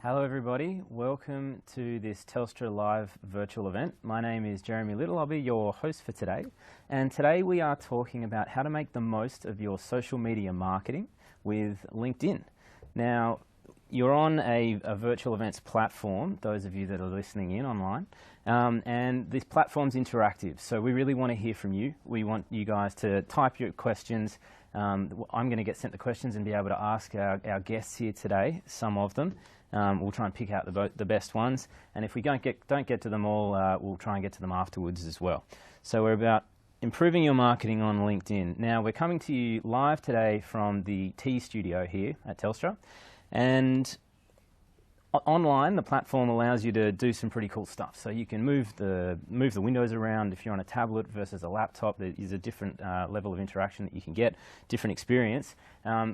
Hello everybody, welcome to this Telstra live virtual event. My name is Jeremy Little, I'll be your host for today. And today we are talking about how to make the most of your social media marketing with LinkedIn. Now, you're on a virtual events platform, those of you that are listening in online, and this platform's interactive, so we really want to hear from you. We want you guys to type your questions. I'm going to get sent the questions and be able to ask our guests here today, some of them. We'll try and pick out the best ones, and if we don't get to them all, we'll try and get to them afterwards as well. So we're about improving your marketing on LinkedIn. Now we're coming to you live today from the T studio here at Telstra, and online the platform allows you to do some pretty cool stuff. So you can move the windows around. If you're on a tablet versus a laptop, there is a different level of interaction that you can get, different experience.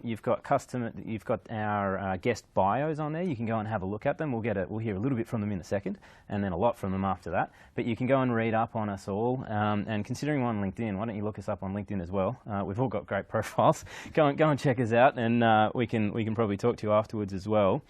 You've got our guest bios on there. You can go and have a look at them. We'll hear a little bit from them in a second, and then a lot from them after that. But you can go and read up on us all. And considering we're on LinkedIn, why don't you look us up on LinkedIn as well? We've all got great profiles. Go and check us out, and we can probably talk to you afterwards as well.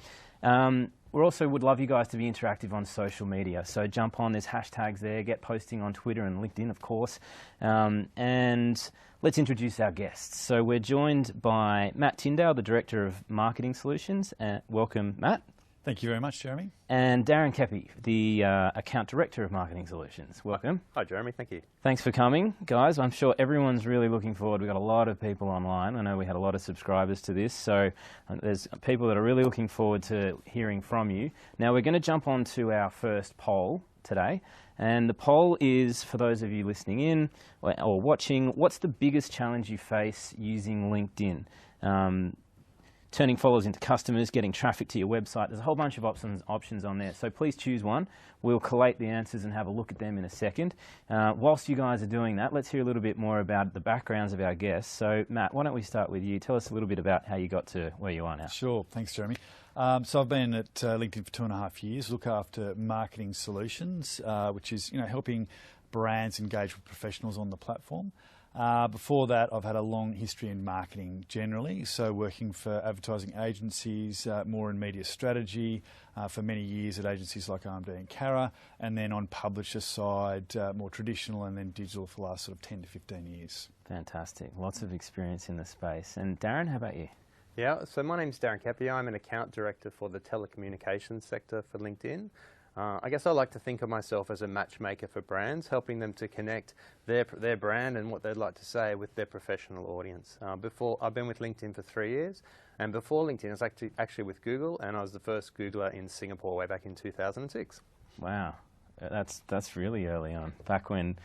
We also would love you guys to be interactive on social media. So jump on, there's hashtags there, get posting on Twitter and LinkedIn, of course. And let's introduce our guests. So we're joined by Matt Tyndale, the Director of Marketing Solutions. Welcome, Matt. Thank you very much, Jeremy. And Darren Keppie, the Account Director of Marketing Solutions. Welcome. Hi, Jeremy. Thank you. Thanks for coming, guys. I'm sure everyone's really looking forward. We've got a lot of people online. I know we had a lot of subscribers to this, so there's people that are really looking forward to hearing from you. Now, we're going to jump on to our first poll today. And the poll is, for those of you listening in or watching, what's the biggest challenge you face using LinkedIn? Turning followers into customers, getting traffic to your website. There's a whole bunch of options on there, so please choose one. We'll collate the answers and have a look at them in a second. Whilst you guys are doing that, let's hear a little bit more about the backgrounds of our guests. So Matt, why don't we start with you? Tell us a little bit about how you got to where you are now. Sure, thanks Jeremy. So I've been at LinkedIn for 2.5 years, look after marketing solutions, which is helping brands engage with professionals on the platform. Before that, I've had a long history in marketing generally, so working for advertising agencies, more in media strategy, for many years at agencies like RMD and Cara, and then on publisher side, more traditional and then digital for the last sort of 10 to 15 years. Fantastic. Lots of experience in the space. And Darren, how about you? Yeah, so my name's Darren Keppie. I'm an account director for the telecommunications sector for LinkedIn. I guess I like to think of myself as a matchmaker for brands, helping them to connect their brand and what they'd like to say with their professional audience. I've been with LinkedIn for 3 years, and before LinkedIn, I was actually with Google, and I was the first Googler in Singapore way back in 2006. Wow, that's really early on, back when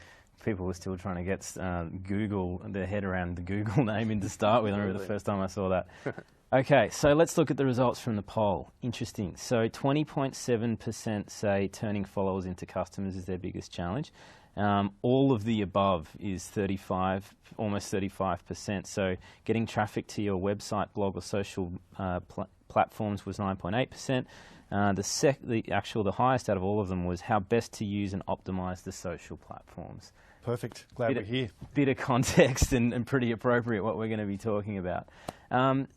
people were still trying to get their head around the Google name to start with. I remember the first time I saw that. Okay, so let's look at the results from the poll. Interesting. So 20.7% say turning followers into customers is their biggest challenge. All of the above is almost 35%. So getting traffic to your website, blog, or social platforms was 9.8%. The highest out of all of them was how best to use and optimize the social platforms. Perfect. Glad we're here. Bit of context and pretty appropriate what we're going to be talking about.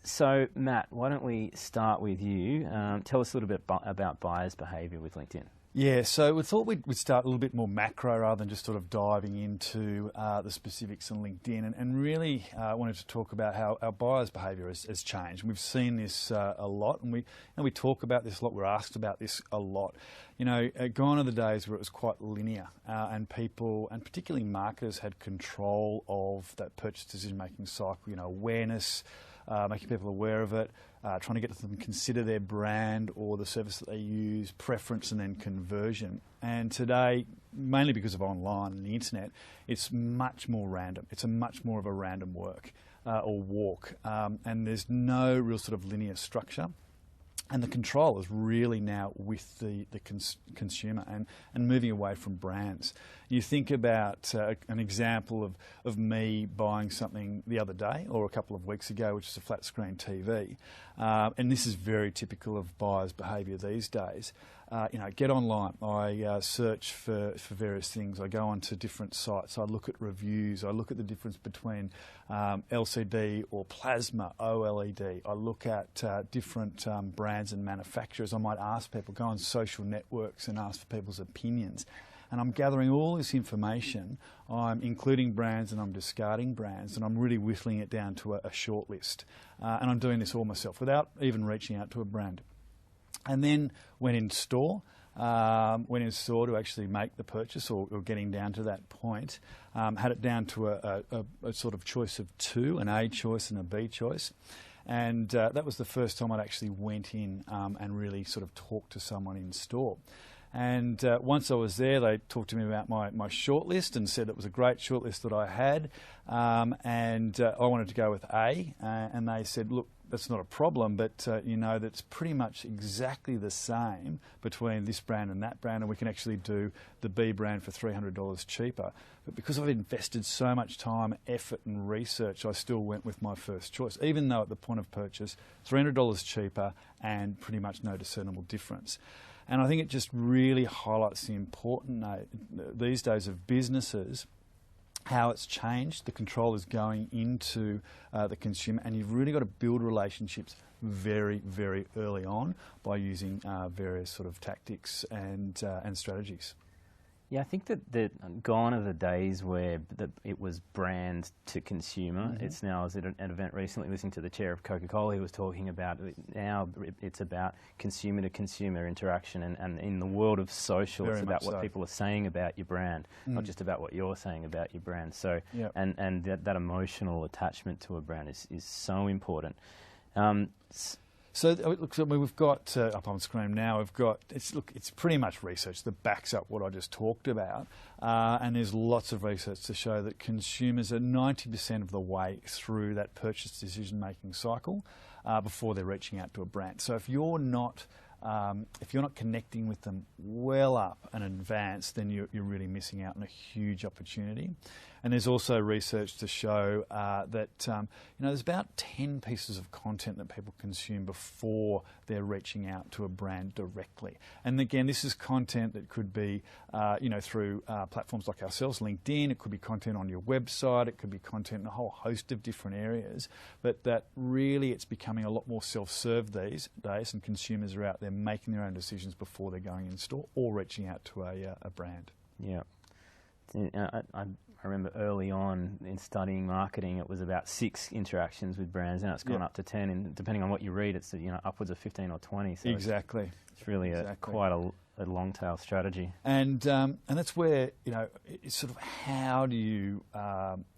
So, Matt, why don't we start with you? Tell us a little bit about buyers' behaviour with LinkedIn. Yeah, so we thought we'd start a little bit more macro rather than just sort of diving into the specifics on LinkedIn, and really wanted to talk about how our buyers' behaviour has changed. We've seen this a lot, and we talk about this a lot. We're asked about this a lot. Gone are the days where it was quite linear, and people, and particularly marketers, had control of that purchase decision-making cycle. Awareness, making people aware of it, trying to get them to consider their brand or the service that they use, preference, and then conversion. And today, mainly because of online and the internet, it's much more random. It's much more of a random walk, and there's no real sort of linear structure. And the control is really now with the consumer and moving away from brands. You think about an example of me buying something the other day or a couple of weeks ago, which is a flat screen TV. And this is very typical of buyers' behaviour these days. get online. I search for various things. I go onto different sites. I look at reviews. I look at the difference between LCD or plasma, OLED. I look at different brands and manufacturers. I might ask people, go on social networks and ask for people's opinions. And I'm gathering all this information. I'm including brands and I'm discarding brands, and I'm really whittling it down to a short list. And I'm doing this all myself without even reaching out to a brand. And then went in store to actually make the purchase, or getting down to that point. Had it down to a sort of choice of two, an A choice and a B choice. And that was the first time I'd actually went in and really sort of talked to someone in store. And once I was there, they talked to me about my shortlist and said it was a great shortlist that I had. And I wanted to go with A. And they said, look, that's not a problem, but that's pretty much exactly the same between this brand and that brand, and we can actually do the B brand for $300 cheaper. But because I've invested so much time, effort and research, I still went with my first choice, even though at the point of purchase, $300 cheaper and pretty much no discernible difference. And I think it just really highlights the importance these days of businesses, how it's changed. The control is going into the consumer, and you've really got to build relationships very, very early on by using various sort of tactics and strategies. Yeah, I think that gone are the days where it was brand to consumer. Mm-hmm. It's now, I was at an event recently listening to the chair of Coca-Cola, who was talking about now it's about consumer to consumer interaction, and in the world of social, it's about what people are saying about your brand, not just about what you're saying about your brand. So, yep. and that emotional attachment to a brand is so important. So look, we've got up on screen now. We've got it's pretty much research that backs up what I just talked about, and there's lots of research to show that consumers are 90% of the way through that purchase decision-making cycle before they're reaching out to a brand. So if you're not connecting with them well up and advanced, then you're really missing out on a huge opportunity. And there's also research to show that there's about 10 pieces of content that people consume before they're reaching out to a brand directly. And again, this is content that could be through platforms like ourselves, LinkedIn. It could be content on your website. It could be content in a whole host of different areas. But that really, it's becoming a lot more self-serve these days, and consumers are out there making their own decisions before they're going in store or reaching out to a brand. Yeah. I remember early on in studying marketing, it was about 6 interactions with brands. Now it's gone up to 10, and depending on what you read, it's upwards of 15 or 20. So exactly. It's really quite a long tail strategy. And that's where it's sort of how do you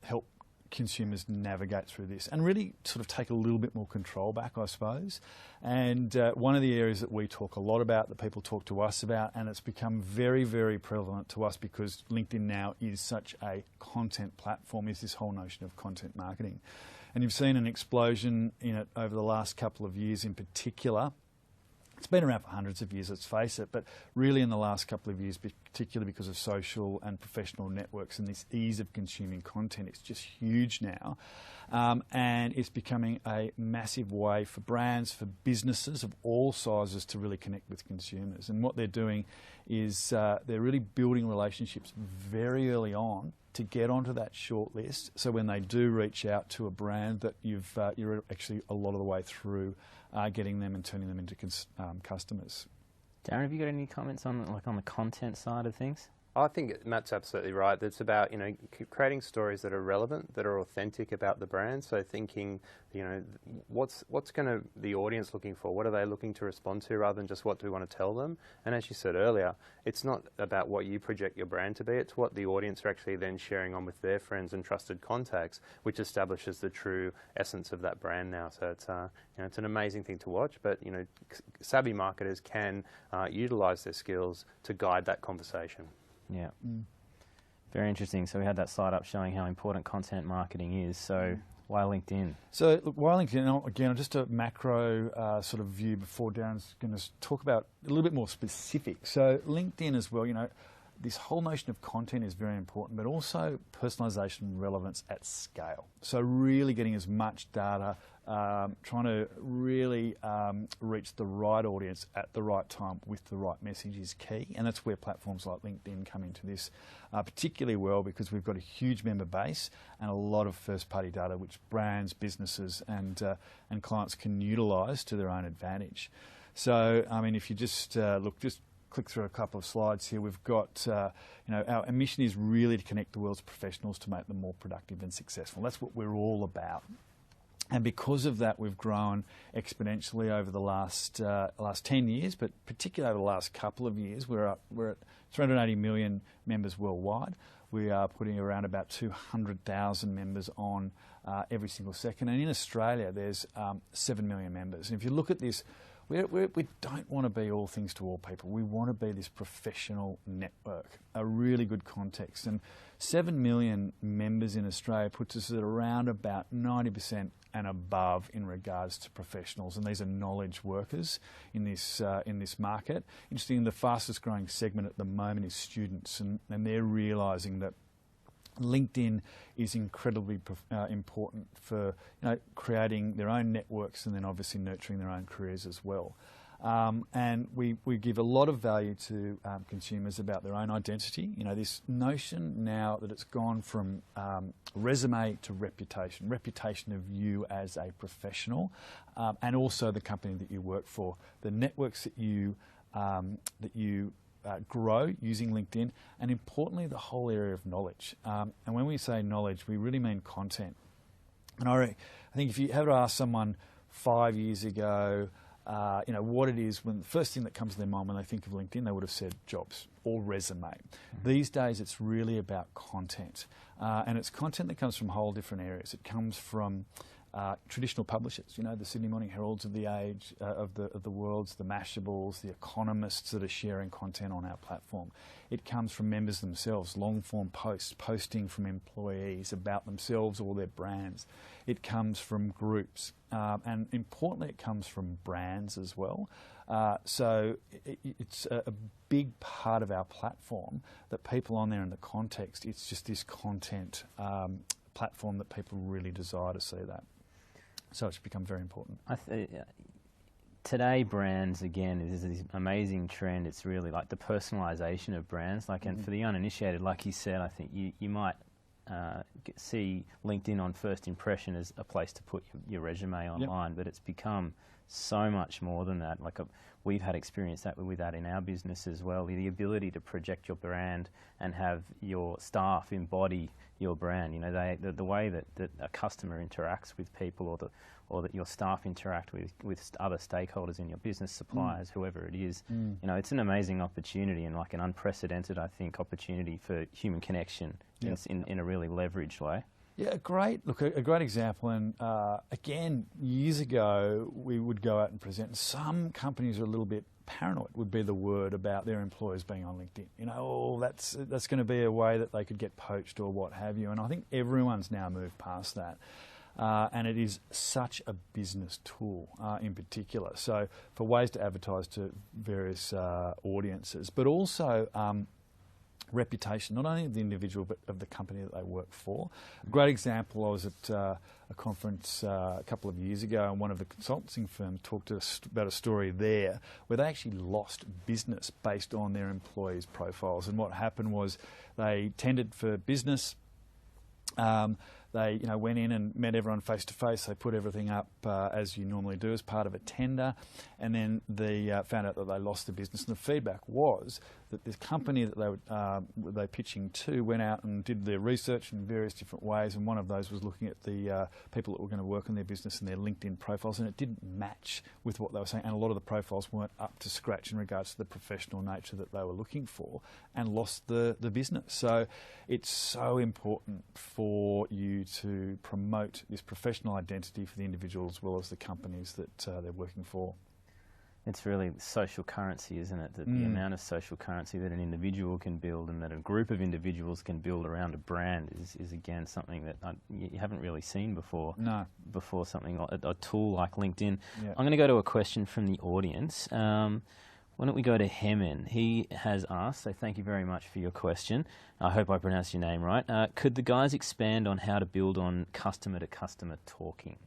help consumers navigate through this and really sort of take a little bit more control back, I suppose. And one of the areas that we talk a lot about, that people talk to us about, and it's become very, very prevalent to us because LinkedIn now is such a content platform, is this whole notion of content marketing. And you've seen an explosion in it over the last couple of years in particular. It's been around for hundreds of years, let's face it, but really in the last couple of years, particularly because of social and professional networks and this ease of consuming content, it's just huge now. And it's becoming a massive way for brands, for businesses of all sizes to really connect with consumers. And what they're doing is they're really building relationships very early on to get onto that short list. So when they do reach out to a brand, that you're actually a lot of the way through getting them and turning them into customers. Darren, have you got any comments on the content side of things? I think Matt's absolutely right. It's about creating stories that are relevant, that are authentic about the brand. So thinking, what's the audience looking for? What are they looking to respond to, rather than just what do we want to tell them? And as you said earlier, it's not about what you project your brand to be. It's what the audience are actually then sharing on with their friends and trusted contacts, which establishes the true essence of that brand now. So it's it's an amazing thing to watch. But savvy marketers can utilise their skills to guide that conversation. Yeah. Very interesting. So we had that slide up showing how important content marketing is. So why LinkedIn? So look, why LinkedIn? Again, just a macro sort of view before Darren's going to talk about a little bit more specific. So LinkedIn as well, this whole notion of content is very important, but also personalisation and relevance at scale. So really getting as much data, trying to really reach the right audience at the right time with the right message is key, and that's where platforms like LinkedIn come into this particularly well, because we've got a huge member base and a lot of first-party data which brands, businesses and clients can utilise to their own advantage. So, I mean, if you just just click through a couple of slides here, we've got, our mission is really to connect the world's professionals to make them more productive and successful. That's what we're all about. And because of that, we've grown exponentially over the last 10 years, but particularly over the last couple of years. We're at 380 million members worldwide. We are putting around about 200,000 members on every single second. And in Australia, there's 7 million members. And if you look at this, we don't want to be all things to all people. We want to be this professional network, a really good context. And 7 million members in Australia puts us at around about 90% and above in regards to professionals. And these are knowledge workers in this market. Interesting, the fastest growing segment at the moment is students, and they're realising that LinkedIn is incredibly important for creating their own networks and then obviously nurturing their own careers as well. And we give a lot of value to consumers about their own identity. This notion now that it's gone from resume to reputation of you as a professional, and also the company that you work for, the networks that you grow using LinkedIn, and importantly, the whole area of knowledge. And when we say knowledge, we really mean content. And I think if you had to ask someone 5 years ago, what it is, when the first thing that comes to their mind when they think of LinkedIn, they would have said jobs or resume. Mm-hmm. These days, it's really about content, and it's content that comes from whole different areas. It comes from traditional publishers, the Sydney Morning Heralds of the age, of the worlds, the Mashables, the economists that are sharing content on our platform. It comes from members themselves, long-form posts, posting from employees about themselves or their brands. It comes from groups, and importantly, it comes from brands as well. So it's a big part of our platform that people on there in the context, it's just this content platform that people really desire to see that. So it's become very important. Today, brands, again, is this amazing trend. It's really like the personalisation of brands. And for the uninitiated, like you said, I think you might see LinkedIn on first impression as a place to put your resume online, but it's become so much more than that. We've had experience with that in our business as well. The ability to project your brand and have your staff embody your brand. The way that a customer interacts with people, or that your staff interact with other stakeholders in your business, suppliers, whoever it is. It's an amazing opportunity, and an unprecedented, I think, opportunity for human connection in a really leveraged way. Yeah, a great example. And again, years ago, we would go out and present. And some companies are a little bit paranoid, would be the word, about their employees being on LinkedIn. That's going to be a way that they could get poached or what have you. And I think everyone's now moved past that. And it is such a business tool in particular. So for ways to advertise to various audiences, but also reputation, not only of the individual but of the company that they work for. A great example, I was at a conference a couple of years ago, and one of the consulting firms talked to us about a story there where they actually lost business based on their employees' profiles. And what happened was they tendered for business. They went in and met everyone face to face. They put everything up as you normally do as part of a tender, and then they found out that they lost the business. And the feedback was that the company that they were pitching to went out and did their research in various different ways, and one of those was looking at the people that were going to work on their business and their LinkedIn profiles, and it didn't match with what they were saying, and a lot of the profiles weren't up to scratch in regards to the professional nature that they were looking for, and lost the business. So it's so important for you to promote this professional identity for the individual as well as the companies that they're working for. It's really social currency, isn't it? That the amount of social currency that an individual can build and that a group of individuals can build around a brand is again something that you haven't really seen before. No. Before something like a tool like LinkedIn. Yeah. I'm going to go to a question from the audience. Why don't we go to Hemen? He has asked, so thank you very much for your question. I hope I pronounced your name right. Could the guys expand on how to build on customer-to-customer talking?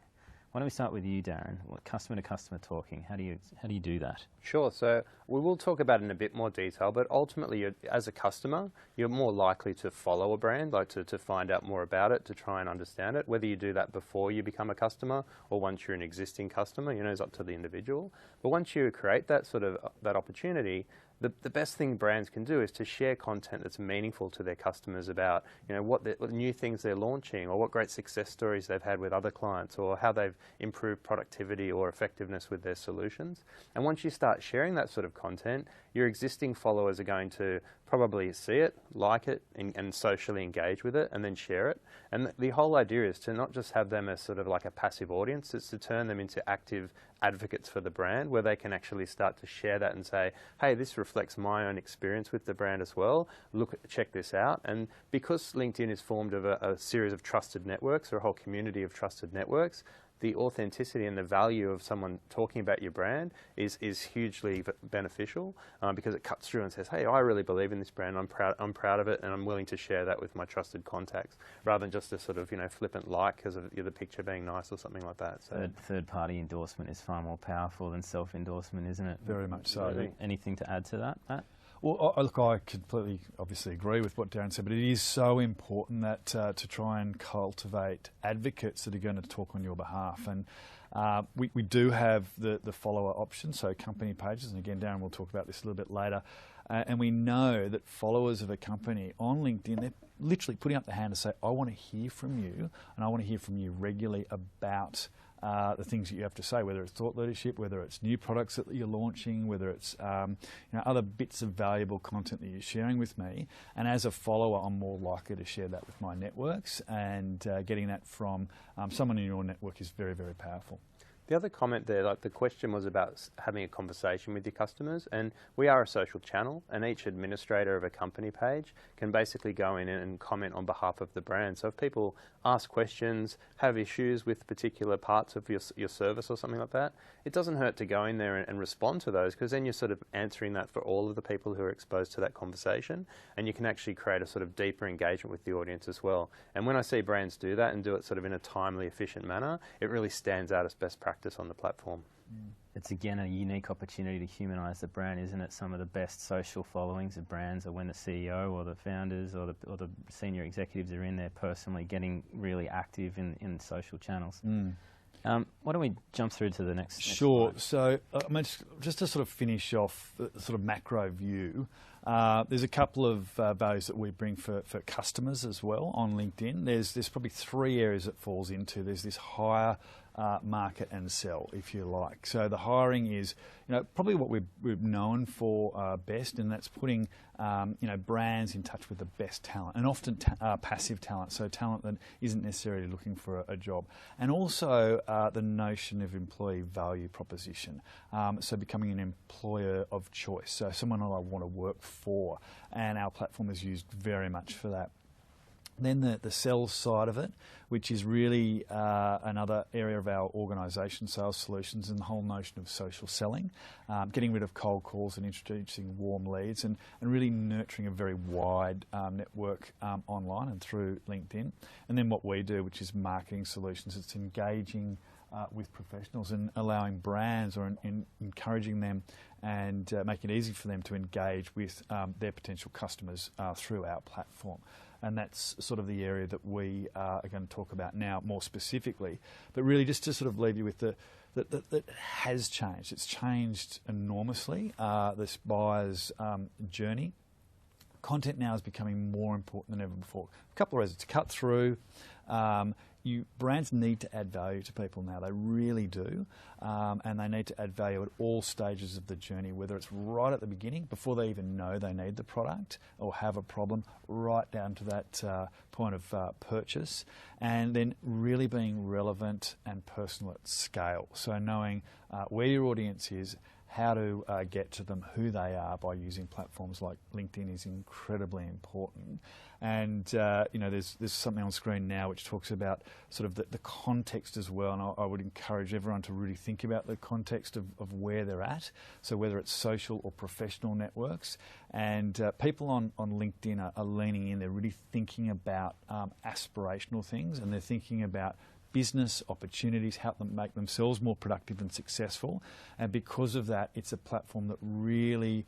Why don't we start with you, Darren? What customer-to-customer talking? How do you do that? Sure. So we will talk about it in a bit more detail, but ultimately, as a customer, you're more likely to follow a brand, like to find out more about it, to try and understand it. Whether you do that before you become a customer or once you're an existing customer, it's up to the individual. But once you create that that opportunity, the best thing brands can do is to share content that's meaningful to their customers about, what new things they're launching, or what great success stories they've had with other clients, or how they've improved productivity or effectiveness with their solutions. And once you start sharing that sort of content, your existing followers are going to probably see it, like it, and socially engage with it, and then share it. And the whole idea is to not just have them as sort of like a passive audience, it's to turn them into active advocates for the brand, where they can actually start to share that and say, hey, this reflects my own experience with the brand as well. Check this out. And because LinkedIn is formed of a series of trusted networks, or a whole community of trusted networks, the authenticity and the value of someone talking about your brand is hugely beneficial, because it cuts through and says, hey, I really believe in this brand, I'm proud of it, and I'm willing to share that with my trusted contacts, rather than just a sort of flippant like because of the picture being nice or something like that. So third-party endorsement is far more powerful than self-endorsement, isn't it? Very much so. Really? Anything to add to that, Matt? Well, look, I completely, obviously agree with what Darren said, but it is so important that to try and cultivate advocates that are going to talk on your behalf. And we do have the follower option, so company pages, and again, Darren will talk about this a little bit later. And we know that followers of a company on LinkedIn, they're literally putting up their hand to say, I want to hear from you, and I want to hear from you regularly about the things that you have to say, whether it's thought leadership, whether it's new products that you're launching, whether it's other bits of valuable content that you're sharing with me. And as a follower, I'm more likely to share that with my networks, and getting that from someone in your network is very, very powerful. The other comment there, like the question was about having a conversation with your customers, and we are a social channel, and each administrator of a company page can basically go in and comment on behalf of the brand. So if people ask questions, have issues with particular parts of your service or something like that, it doesn't hurt to go in there and respond to those, because then you're sort of answering that for all of the people who are exposed to that conversation, and you can actually create a sort of deeper engagement with the audience as well. And when I see brands do that and do it sort of in a timely, efficient manner, it really stands out as best practice on the platform. It's again a unique opportunity to humanise the brand, isn't it? Some of the best social followings of brands are when the CEO or the founders or the senior executives are in there personally getting really active in social channels. Why don't we jump through to the next? Sure. So just to sort of finish off the sort of macro view, there's a couple of values that we bring for customers as well on LinkedIn. There's probably three areas it falls into. There's this hire, market and sell, if you like. So the hiring is, probably what we're known for best, and that's putting, brands in touch with the best talent, and often passive talent, so talent that isn't necessarily looking for a job. And also the notion of employee value proposition, so becoming an employer of choice, so someone I want to work for, and our platform is used very much for that. Then the sales side of it, which is really another area of our organisation, sales solutions, and the whole notion of social selling, getting rid of cold calls and introducing warm leads, and really nurturing a very wide network online and through LinkedIn. And then what we do, which is marketing solutions, it's engaging with professionals and allowing brands or encouraging them and making it easy for them to engage with their potential customers through our platform. And that's sort of the area that we are going to talk about now more specifically. But really just to sort of leave you with that has changed. It's changed enormously, this buyer's journey. Content now is becoming more important than ever before. A couple of reasons. To cut through, brands need to add value to people now. They really do. And they need to add value at all stages of the journey, whether it's right at the beginning, before they even know they need the product or have a problem, right down to that point of purchase. And then really being relevant and personal at scale. So knowing where your audience is, how to get to them, who they are by using platforms like LinkedIn is incredibly important. And there's something on screen now which talks about sort of the context as well, and I would encourage everyone to really think about the context of where they're at, so whether it's social or professional networks. And people on LinkedIn are leaning in, they're really thinking about aspirational things, and they're thinking about business opportunities, help them make themselves more productive and successful. And because of that, it's a platform that really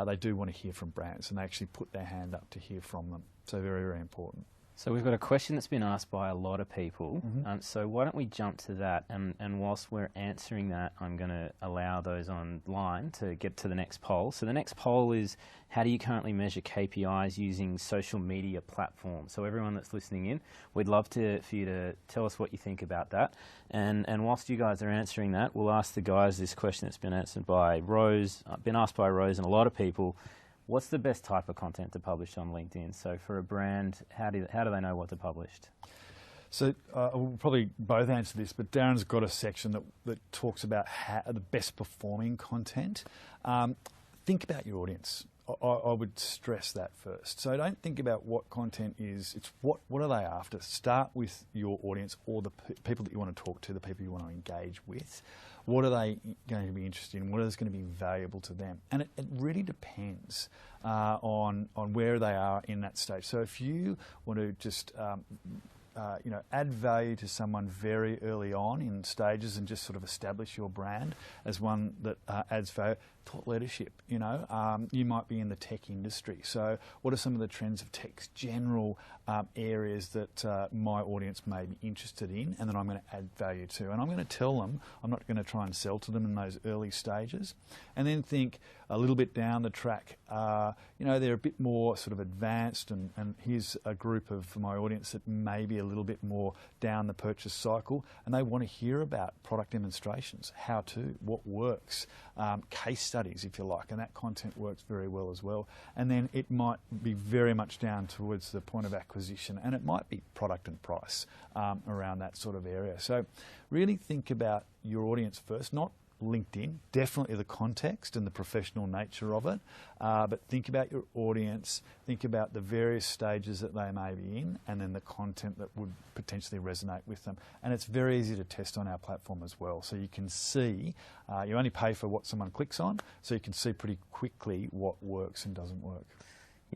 they do want to hear from brands, and they actually put their hand up to hear from them. So very, very important. So we've got a question that's been asked by a lot of people. So why don't we jump to that? And whilst we're answering that, I'm going to allow those online to get to the next poll. So the next poll is, how do you currently measure KPIs using social media platforms? So everyone that's listening in, we'd love for you to tell us what you think about that. And whilst you guys are answering that, we'll ask the guys this question that's been answered by Rose, been asked by Rose and a lot of people. What's the best type of content to publish on LinkedIn? So for a brand, how do they know what to publish? So we'll probably both answer this, but Darren's got a section that talks about the best performing content. Think about your audience. I would stress that first. So don't think about what content is, it's what are they after. Start with your audience, or the people that you want to talk to, the people you want to engage with. What are they going to be interested in? What is going to be valuable to them? And it really depends on where they are in that stage. So if you want to just add value to someone very early on in stages and just sort of establish your brand as one that adds value, thought leadership, you might be in the tech industry. So what are some of the trends of tech's general areas that my audience may be interested in, and that I'm going to add value to? And I'm going to tell them, I'm not going to try and sell to them in those early stages. And then think a little bit down the track, they're a bit more sort of advanced, and here's a group of my audience that may be a little bit more down the purchase cycle, and they want to hear about product demonstrations, how to, what works, case studies, if you like, and that content works very well as well. And then it might be very much down towards the point of acquisition, and it might be product and price around that sort of area. So really think about your audience first, not LinkedIn, definitely the context and the professional nature of it, but think about your audience, think about the various stages that they may be in, and then the content that would potentially resonate with them. And it's very easy to test on our platform as well, so you can see, you only pay for what someone clicks on, so you can see pretty quickly what works and doesn't work.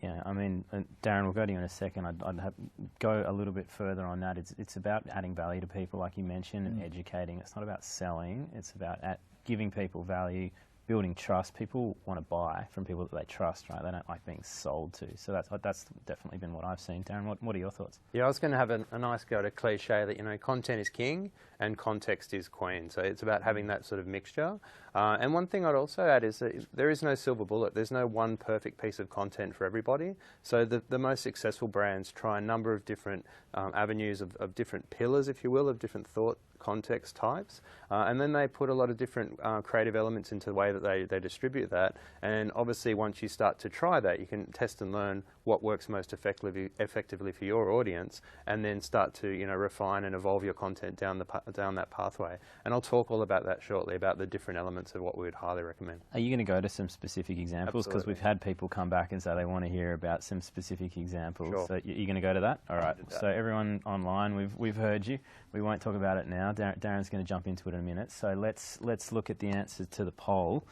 Yeah, I mean, Darren, we'll go to you in a second. I'd go a little bit further on that. It's about adding value to people, like you mentioned, and educating. It's not about selling. It's about giving people value, building trust. People want to buy from people that they trust, right? They don't like being sold to. So that's definitely been what I've seen. Darren, what are your thoughts? Yeah, I was going to have a nice go at a cliche that, content is king and context is queen. So it's about having that sort of mixture. And one thing I'd also add is that there is no silver bullet. There's no one perfect piece of content for everybody. So the most successful brands try a number of different avenues of different pillars, if you will, of different thought context types. And then they put a lot of different creative elements into the way that they distribute that. And obviously once you start to try that, you can test and learn what works most effectively for your audience, and then start to refine and evolve your content down that pathway. And I'll talk all about that shortly, about the different elements of what we would highly recommend. Are you going to go to some specific examples? Because we've had people come back and say they want to hear about some specific examples. Sure. So you're going to go to that? All right. So everyone online, we've heard you. We won't talk about it now. Darren's going to jump into it in a minute. So let's look at the answers to the poll.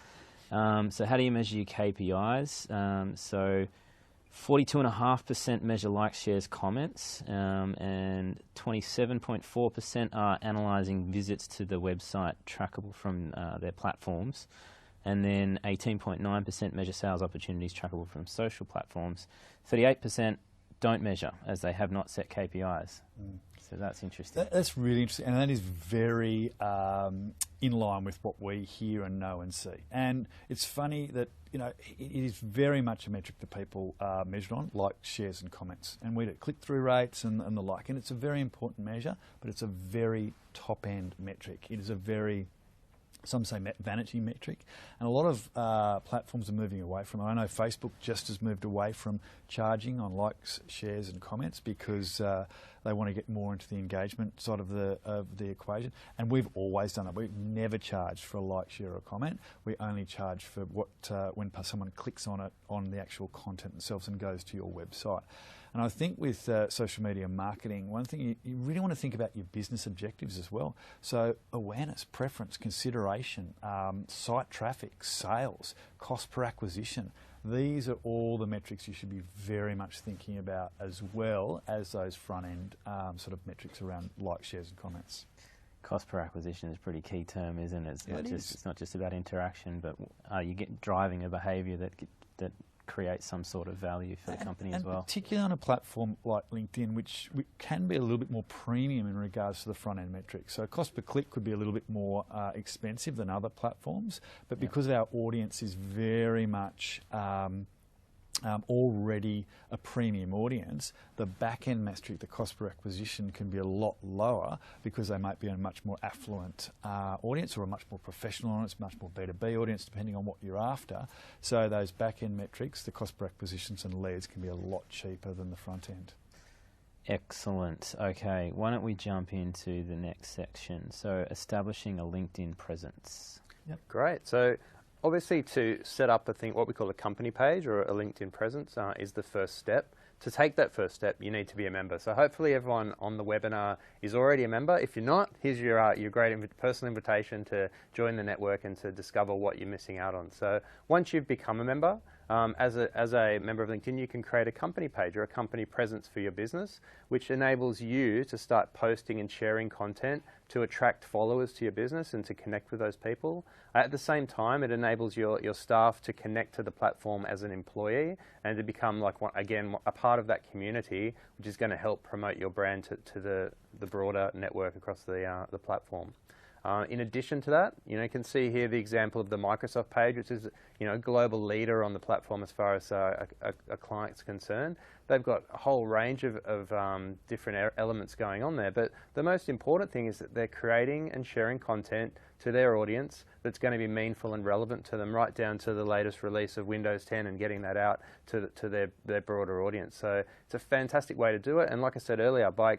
So how do you measure your KPIs? So 42.5% measure likes, shares, comments, and 27.4% are analysing visits to the website trackable from their platforms, and then 18.9% measure sales opportunities trackable from social platforms. 38% don't measure, as they have not set KPIs. So that's interesting. That's really interesting, and that is very in line with what we hear and know and see. And it's funny that it is very much a metric that people are measured on, like shares and comments, and we do click-through rates and the like. And it's a very important measure, but it's a very top-end metric. It is a very, some say, vanity metric, and a lot of platforms are moving away from it. I know Facebook just has moved away from charging on likes, shares and comments because They want to get more into the engagement side of the equation. And we've always done it. We've never charged for a like, share or comment. We only charge for what when someone clicks on it on the actual content themselves and goes to your website. And I think with social media marketing, one thing you really want to think about your business objectives as well. So awareness, preference, consideration, site traffic, sales, cost per acquisition. These are all the metrics you should be very much thinking about, as well as those front end sort of metrics around like, shares and comments. Cost per acquisition is a pretty key term, isn't it? It's not just about interaction, but you get driving a behaviour that create some sort of value for the company as well. Particularly on a platform like LinkedIn, which can be a little bit more premium in regards to the front-end metrics. So cost per click could be a little bit more expensive than other platforms, but because our audience is very much already a premium audience, the back-end metric, the cost per acquisition, can be a lot lower because they might be a much more affluent audience, or a much more professional audience, much more B2B audience, depending on what you're after. So those back-end metrics, the cost per acquisitions and leads, can be a lot cheaper than the front end. Excellent. Okay, why don't we jump into the next section? So establishing a LinkedIn presence. Yep. Great. So obviously, to set up what we call a company page or a LinkedIn presence is the first step. To take that first step, you need to be a member. So hopefully everyone on the webinar is already a member. If you're not, here's your great personal invitation to join the network and to discover what you're missing out on. So once you've become a member, as a member of LinkedIn, you can create a company page or a company presence for your business, which enables you to start posting and sharing content to attract followers to your business and to connect with those people. At the same time, it enables your staff to connect to the platform as an employee and to become, again, a part of that community, which is going to help promote your brand to the broader network across the platform. In addition to that, you can see here the example of the Microsoft page, which is a global leader on the platform as far as a client's concerned. They've got a whole range of different elements going on there, but the most important thing is that they're creating and sharing content to their audience that's going to be meaningful and relevant to them, right down to the latest release of Windows 10 and getting that out to their broader audience. So it's a fantastic way to do it, and like I said earlier, by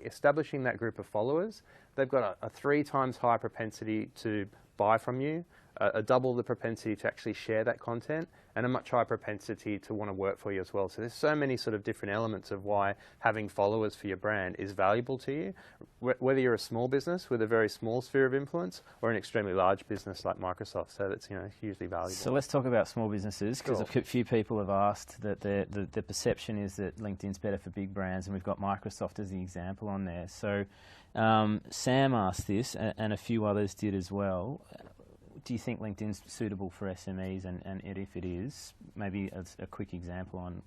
establishing that group of followers, they've got a 3 times higher propensity to buy from you, a double the propensity to actually share that content, and a much higher propensity to want to work for you as well. So there's so many sort of different elements of why having followers for your brand is valuable to you, whether you're a small business with a very small sphere of influence or an extremely large business like Microsoft. So that's hugely valuable. So let's talk about small businesses, because Sure. a few people have asked that the perception is that LinkedIn's better for big brands, and we've got Microsoft as the example on there. So Sam asked this, and a few others did as well. Do you think LinkedIn's suitable for SMEs, and if it is, maybe a quick example on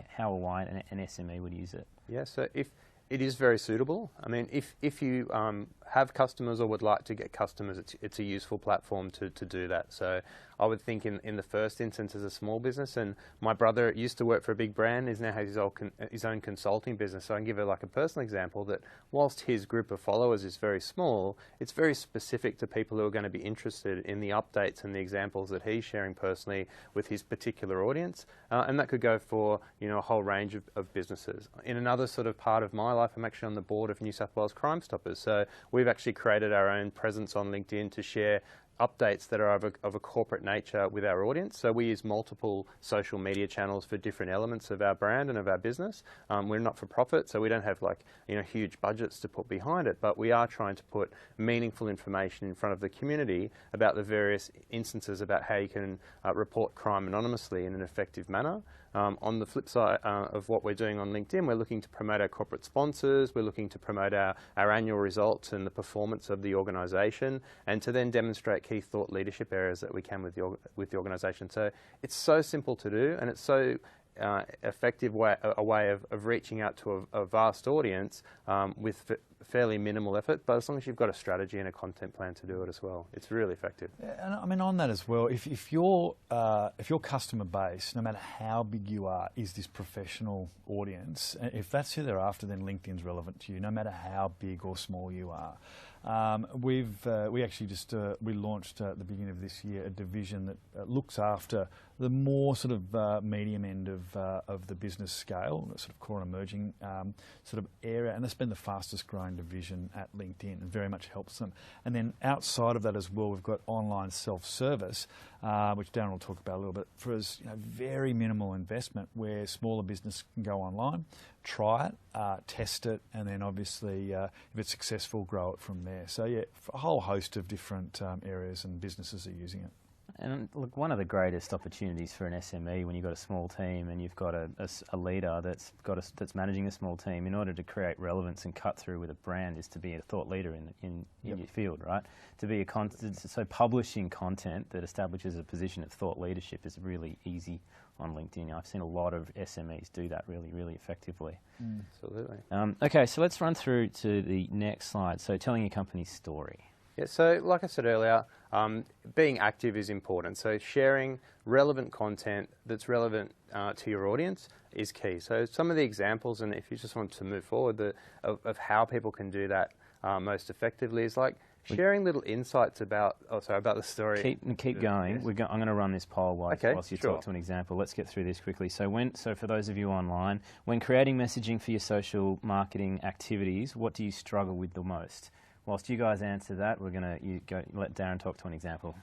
how or why an SME would use it? Yeah, so if it is very suitable. I mean, if you have customers or would like to get customers, it's a useful platform to do that. So I would think in the first instance as a small business, and my brother used to work for a big brand, now has his own consulting business. So I can give a personal example that whilst his group of followers is very small, it's very specific to people who are going to be interested in the updates and the examples that he's sharing personally with his particular audience. And that could go for a whole range of businesses. In another sort of part of my life, I'm actually on the board of New South Wales Crime Stoppers. So we've actually created our own presence on LinkedIn to share updates that are of a corporate nature with our audience. So we use multiple social media channels for different elements of our brand and of our business. We're not for profit, so we don't have huge budgets to put behind it, but we are trying to put meaningful information in front of the community about the various instances about how you can report crime anonymously in an effective manner. On the flip side of what we're doing on LinkedIn, we're looking to promote our corporate sponsors, we're looking to promote our annual results and the performance of the organisation, and to then demonstrate key thought leadership areas that we can with the organisation. So it's so simple to do, and it's so effective a way of reaching out to a vast audience with fairly minimal effort, but as long as you've got a strategy and a content plan to do it as well, it's really effective. And I mean, on that as well, if your customer base, no matter how big you are, is this professional audience, if that's who they're after, then LinkedIn's relevant to you, no matter how big or small you are. We actually just we launched at the beginning of this year a division that looks after the more sort of medium end of the business scale, sort of core and emerging sort of area, and that's been the fastest growing division at LinkedIn and very much helps them. And then outside of that as well, we've got online self-service, which Darren will talk about a little bit, for us, very minimal investment where smaller business can go online, try it, test it, and then obviously if it's successful, grow it from there. So yeah, a whole host of different areas and businesses are using it. And look, one of the greatest opportunities for an SME when you've got a small team and you've got a leader that's managing a small team, in order to create relevance and cut through with a brand, is to be a thought leader in your field, right? To be so publishing content that establishes a position of thought leadership is really easy on LinkedIn. I've seen a lot of SMEs do that really, really effectively. Absolutely. Okay, so let's run through to the next slide. So telling your company's story. Yeah, so like I said earlier, being active is important. So sharing relevant content that's relevant to your audience is key. So some of the examples, and if you just want to move forward, of how people can do that most effectively is like sharing little insights about the story. Keep going. Yes. I'm going to run this poll whilst you sure. talk to an example. Let's get through this quickly. So for those of you online, when creating messaging for your social marketing activities, what do you struggle with the most? Whilst you guys answer that, we're going to let Darren talk to an example.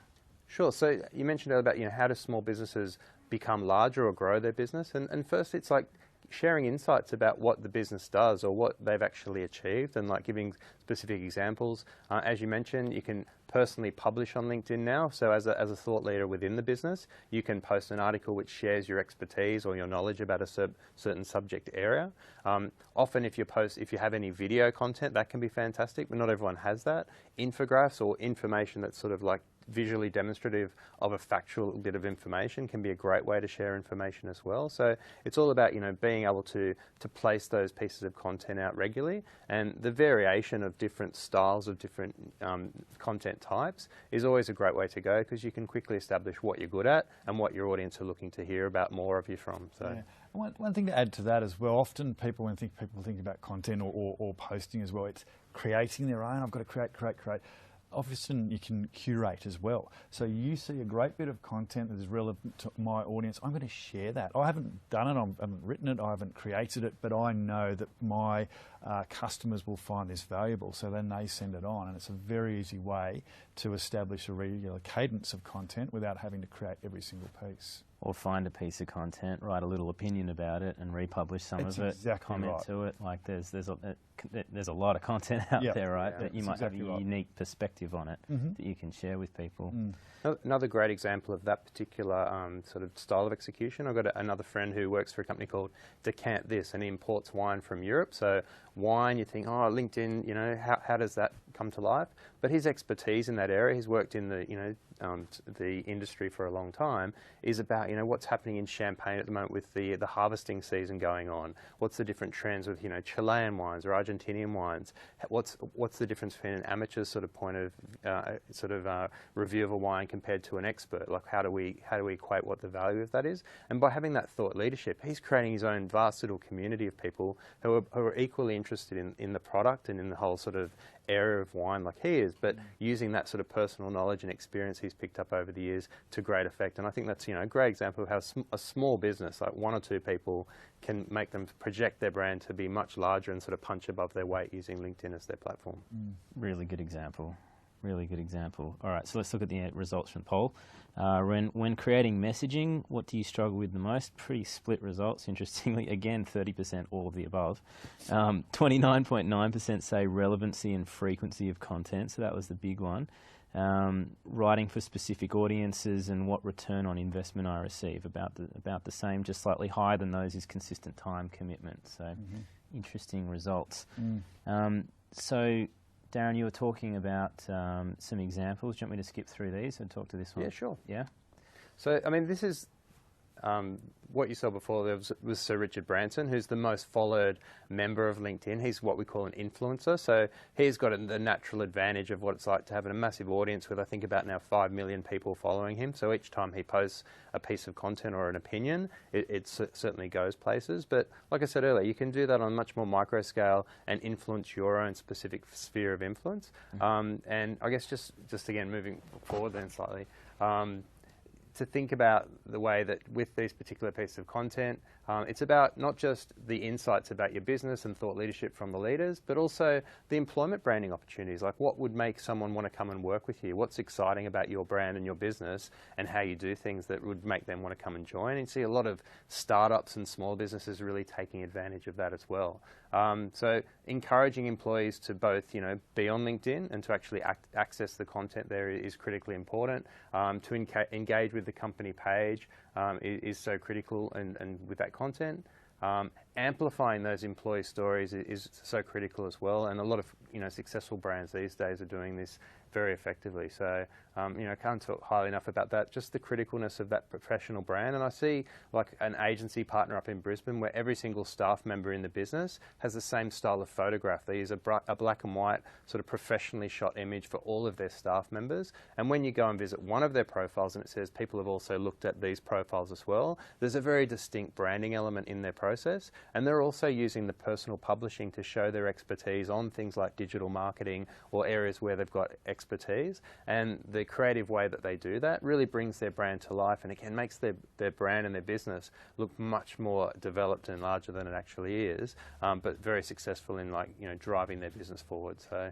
Sure. So you mentioned earlier about how do small businesses become larger or grow their business, and first it's like sharing insights about what the business does or what they've actually achieved, and like giving specific examples. As you mentioned, you can personally publish on LinkedIn now. So as a thought leader within the business, you can post an article which shares your expertise or your knowledge about a certain subject area. Often if you have any video content, that can be fantastic, but not everyone has that. Infographics or information that's sort of like visually demonstrative of a factual bit of information can be a great way to share information as well. So it's all about being able to place those pieces of content out regularly, and the variation of different styles of different content types is always a great way to go, because you can quickly establish what you're good at and what your audience are looking to hear about more of you from. So. Yeah. One thing to add to that as well, often people think about content or posting as well, it's creating their own. I've got to create. Often you can curate as well. So you see a great bit of content that is relevant to my audience, I'm going to share that. I haven't done it, I haven't written it, I haven't created it, but I know that my customers will find this valuable, so then they send it on, and it's a very easy way to establish a regular cadence of content without having to create every single piece. Or find a piece of content, write a little opinion about it, and republish some of it. Exactly comment right. to it. Like there's a lot of content out there, right? Yeah, that you might have a unique perspective on it that you can share with people. Another great example of that particular sort of style of execution, I've got another friend who works for a company called Decant This, and he imports wine from Europe. So wine, you think, oh, LinkedIn, how does that come to life? But his expertise in that area, he's worked in the industry for a long time, is about what's happening in Champagne at the moment with the harvesting season going on. What's the different trends with Chilean wines or Argentinian wines? What's the difference between an amateur's sort of point of review of a wine compared to an expert? Like how do we equate what the value of that is? And by having that thought leadership, he's creating his own vast little community of people who are equally interested in the product and in the whole sort of area of wine like he is, but using that sort of personal knowledge and experience he's picked up over the years to great effect. And I think that's a great example of how a small business, like one or two people, can make them project their brand to be much larger and sort of punch above their weight using LinkedIn as their platform. Really good example. Really good example. All right, so let's look at the results from the poll. When creating messaging, what do you struggle with the most? Pretty split results, interestingly. Again, 30% all of the above. 29.9% say relevancy and frequency of content, so that was the big one. Writing for specific audiences and what return on investment I receive, about the same, just slightly higher than those is consistent time commitment. So interesting results. So Darren, you were talking about some examples. Do you want me to skip through these and talk to this one? Yeah, sure. Yeah? So, I mean, this is what you saw before there was Sir Richard Branson, who's the most followed member of LinkedIn. He's what we call an influencer. So he's got the natural advantage of what it's like to have a massive audience with, I think, about now 5 million people following him. So each time he posts a piece of content or an opinion, it certainly goes places. But like I said earlier, you can do that on a much more micro scale and influence your own specific sphere of influence. And I guess just again, moving forward then slightly, to think about the way that with these particular pieces of content, it's about not just the insights about your business and thought leadership from the leaders, but also the employment branding opportunities. Like what would make someone want to come and work with you? What's exciting about your brand and your business and how you do things that would make them want to come and join? And you see a lot of startups and small businesses really taking advantage of that as well. So encouraging employees to both, be on LinkedIn and to actually access the content there is critically important. To engage with the company page is so critical, and with that content. Amplifying those employee stories is so critical as well, and a lot of successful brands these days are doing this very effectively. So can't talk highly enough about that, just the criticalness of that professional brand. And I see like an agency partner up in Brisbane where every single staff member in the business has the same style of photograph. They use a black and white sort of professionally shot image for all of their staff members. And when you go and visit one of their profiles and it says people have also looked at these profiles as well, there's a very distinct branding element in their process. And they're also using the personal publishing to show their expertise on things like digital marketing or areas where they've got expertise. And the creative way that they do that really brings their brand to life, and again makes their brand and their business look much more developed and larger than it actually is, but very successful in driving their business forward. So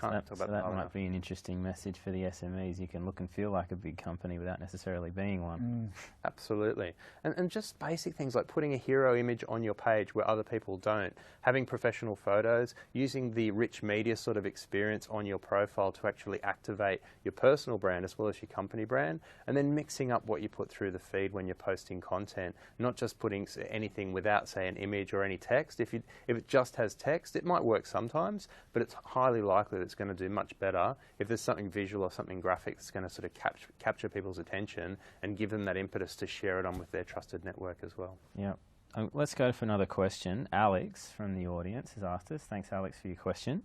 that might be an interesting message for the SMEs. You can look and feel like a big company without necessarily being one. Absolutely. And just basic things like putting a hero image on your page where other people don't, having professional photos, using the rich media sort of experience on your profile to actually activate your personal brand as well as your company brand, and then mixing up what you put through the feed when you're posting content, not just putting anything without, say, an image or any text. If it just has text, it might work sometimes, but it's highly likely that it's going to do much better if there's something visual or something graphic that's going to sort of capture people's attention and give them that impetus to share it on with their trusted network as well. Yeah. Let's go for another question. Alex from the audience has asked us. Thanks, Alex, for your question.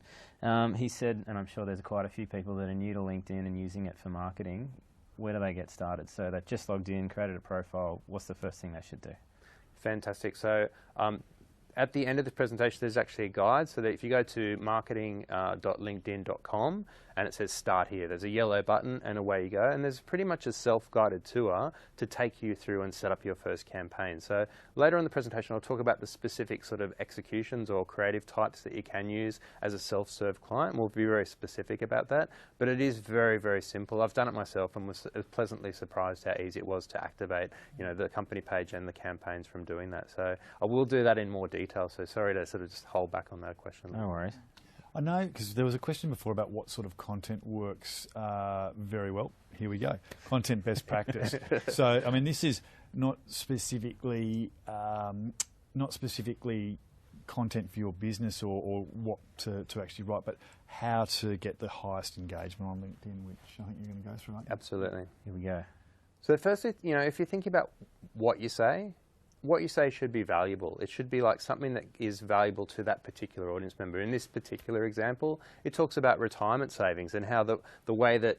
He said, and I'm sure there's quite a few people that are new to LinkedIn and using it for marketing. Where do they get started? So they've just logged in, created a profile. What's the first thing they should do? Fantastic. So at the end of the presentation, there's actually a guide, so that if you go to marketing.linkedin.com and it says start here, there's a yellow button and away you go. And there's pretty much a self-guided tour to take you through and set up your first campaign. So later in the presentation, I'll talk about the specific sort of executions or creative types that you can use as a self-serve client. We'll be very specific about that, but it is very, very simple. I've done it myself and was pleasantly surprised how easy it was to activate, the company page and the campaigns from doing that. So I will do that in more detail. So sorry to sort of just hold back on that question. No worries. I know, because there was a question before about what sort of content works very well. Here we go. Content best practice. So, I mean, this is not specifically content for your business or what to actually write, but how to get the highest engagement on LinkedIn, which I think you're going to go through, aren't you? Absolutely. Here we go. So firstly, if you think about what you say should be valuable. It should be like something that is valuable to that particular audience member. In this particular example, it talks about retirement savings and how the way that,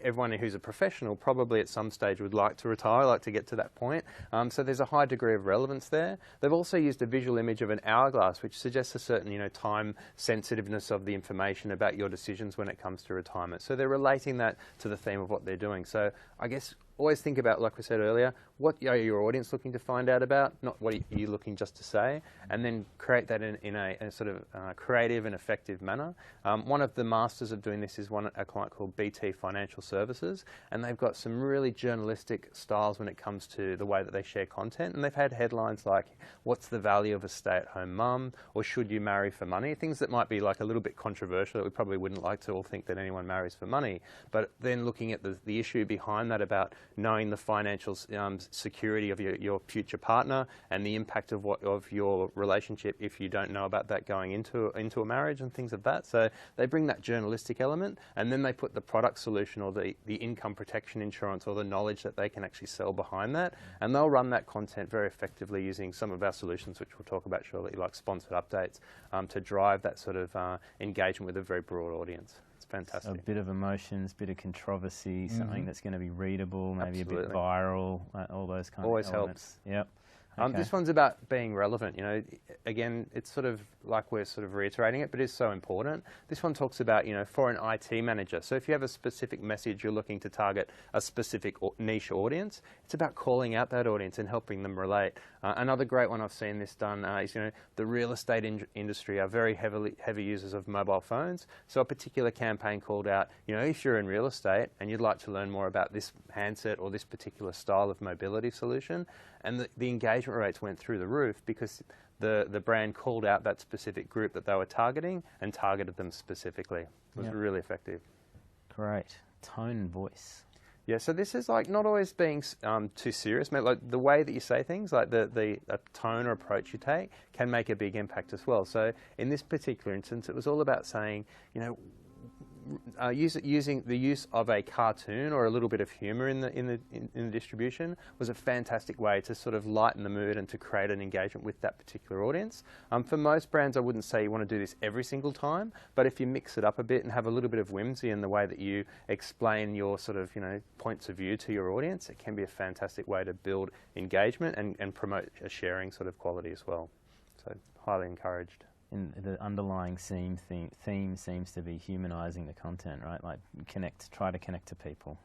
everyone who's a professional probably at some stage would like to retire, like to get to that point. So there's a high degree of relevance there. They've also used a visual image of an hourglass, which suggests a certain, time sensitiveness of the information about your decisions when it comes to retirement. So they're relating that to the theme of what they're doing. So I guess always think about, like we said earlier, what are your audience looking to find out about, not what are you looking just to say, and then create that in a sort of creative and effective manner. One of the masters of doing this is a client called BT Financial Services, and they've got some really journalistic styles when it comes to the way that they share content, and they've had headlines like, what's the value of a stay-at-home mum, or should you marry for money, things that might be like a little bit controversial that we probably wouldn't like to all think that anyone marries for money, but then looking at the issue behind that about knowing the financial security of your future partner and the impact of your relationship if you don't know about that going into a marriage and things of that. So they bring that journalistic element, and then they put the product solution or the income protection insurance or the knowledge that they can actually sell behind that, and they'll run that content very effectively using some of our solutions, which we'll talk about shortly, like sponsored updates, to drive that sort of engagement with a very broad audience. It's fantastic. A bit of emotions, bit of controversy, something that's going to be readable, maybe Absolutely. a bit viral, all those kind Always of elements. helps. Yep. Okay. This one's about being relevant. You know, again, it's sort of like we're sort of reiterating it, but it's so important. This one talks about, you know, for an IT manager. So if you have a specific message you're looking to target a specific niche audience, it's about calling out that audience and helping them relate. Another great one I've seen this done is, you know, the real estate industry are very heavy users of mobile phones. So a particular campaign called out, you know, if you're in real estate and you'd like to learn more about this handset or this particular style of mobility solution, and the engagement rates went through the roof because the brand called out that specific group that they were targeting and targeted them specifically. It was really effective. Great. Tone and voice. Yeah, so this is like not always being too serious. Like the way that you say things, like the tone or approach you take can make a big impact as well. So in this particular instance, it was all about saying, you know, using the use of a cartoon or a little bit of humour in the distribution was a fantastic way to sort of lighten the mood and to create an engagement with that particular audience. For most brands, I wouldn't say you want to do this every single time, but if you mix it up a bit and have a little bit of whimsy in the way that you explain your sort of, you know, points of view to your audience, it can be a fantastic way to build engagement and promote a sharing sort of quality as well. So highly encouraged. And the underlying theme seems to be humanising the content, right? Like try to connect to people.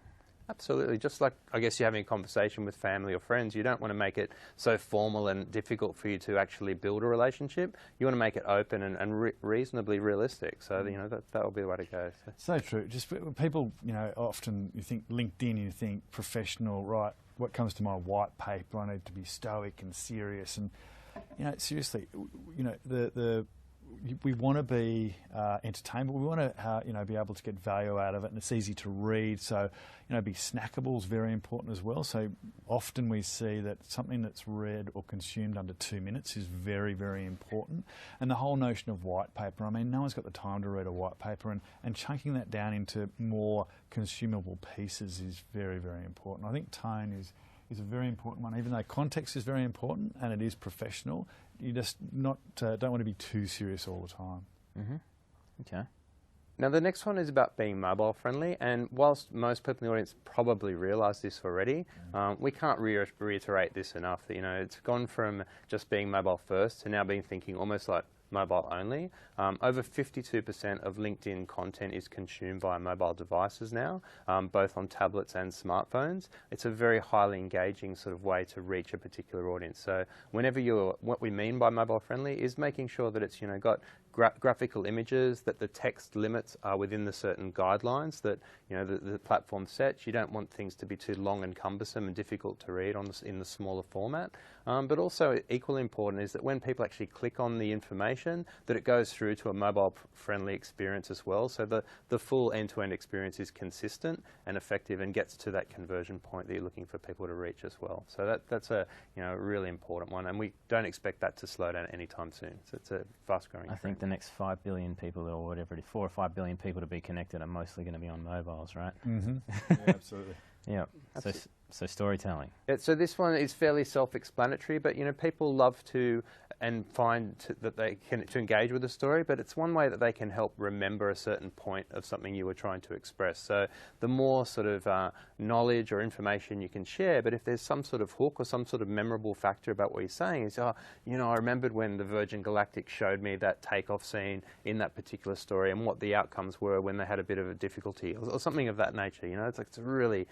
Absolutely. Just like, I guess, you're having a conversation with family or friends, you don't want to make it so formal and difficult for you to actually build a relationship. You want to make it open and reasonably realistic. So, you know, that will be the way to go. So true. Just people, you know, often you think LinkedIn, you think professional, right? What comes to my white paper, I need to be stoic and serious. And, you know, seriously, you know, we want to be entertained, but we want to, you know, be able to get value out of it, and it's easy to read. So, you know, be snackable is very important as well. So often we see that something that's read or consumed under 2 minutes is very, very important. And the whole notion of white paper, I mean, no one's got the time to read a white paper, and chunking that down into more consumable pieces is very, very important. I think tone is a very important one, even though context is very important and it is professional. You just don't want to be too serious all the time. Mm-hmm. Okay. Now the next one is about being mobile friendly, and whilst most people in the audience probably realise this already, we can't reiterate this enough. That, you know, it's gone from just being mobile first to now being thinking almost like mobile only. Over 52% of LinkedIn content is consumed via mobile devices now, both on tablets and smartphones. It's a very highly engaging sort of way to reach a particular audience. So whenever what we mean by mobile friendly is making sure that it's, you know, got graphical images, that the text limits are within the certain guidelines that, you know, the platform sets. You don't want things to be too long and cumbersome and difficult to read in the smaller format. But also equally important is that when people actually click on the information, that it goes through to a mobile-friendly experience as well. So the full end-to-end experience is consistent and effective and gets to that conversion point that you're looking for people to reach as well. So that's a, you know, really important one, and we don't expect that to slow down anytime soon. So it's a fast-growing trend. I think the next 5 billion people, or whatever it is, 4 or 5 billion people to be connected are mostly going to be on mobiles, right? Mm-hmm. Yeah, absolutely. Yeah. So storytelling. Yeah, so this one is fairly self-explanatory, but, you know, people love to and find that they can to engage with the story, but it's one way that they can help remember a certain point of something you were trying to express. So the more sort of knowledge or information you can share, but if there's some sort of hook or some sort of memorable factor about what you're saying, is, oh, you know, I remembered when the Virgin Galactic showed me that takeoff scene in that particular story and what the outcomes were when they had a bit of a difficulty, or something of that nature. You know, it's a really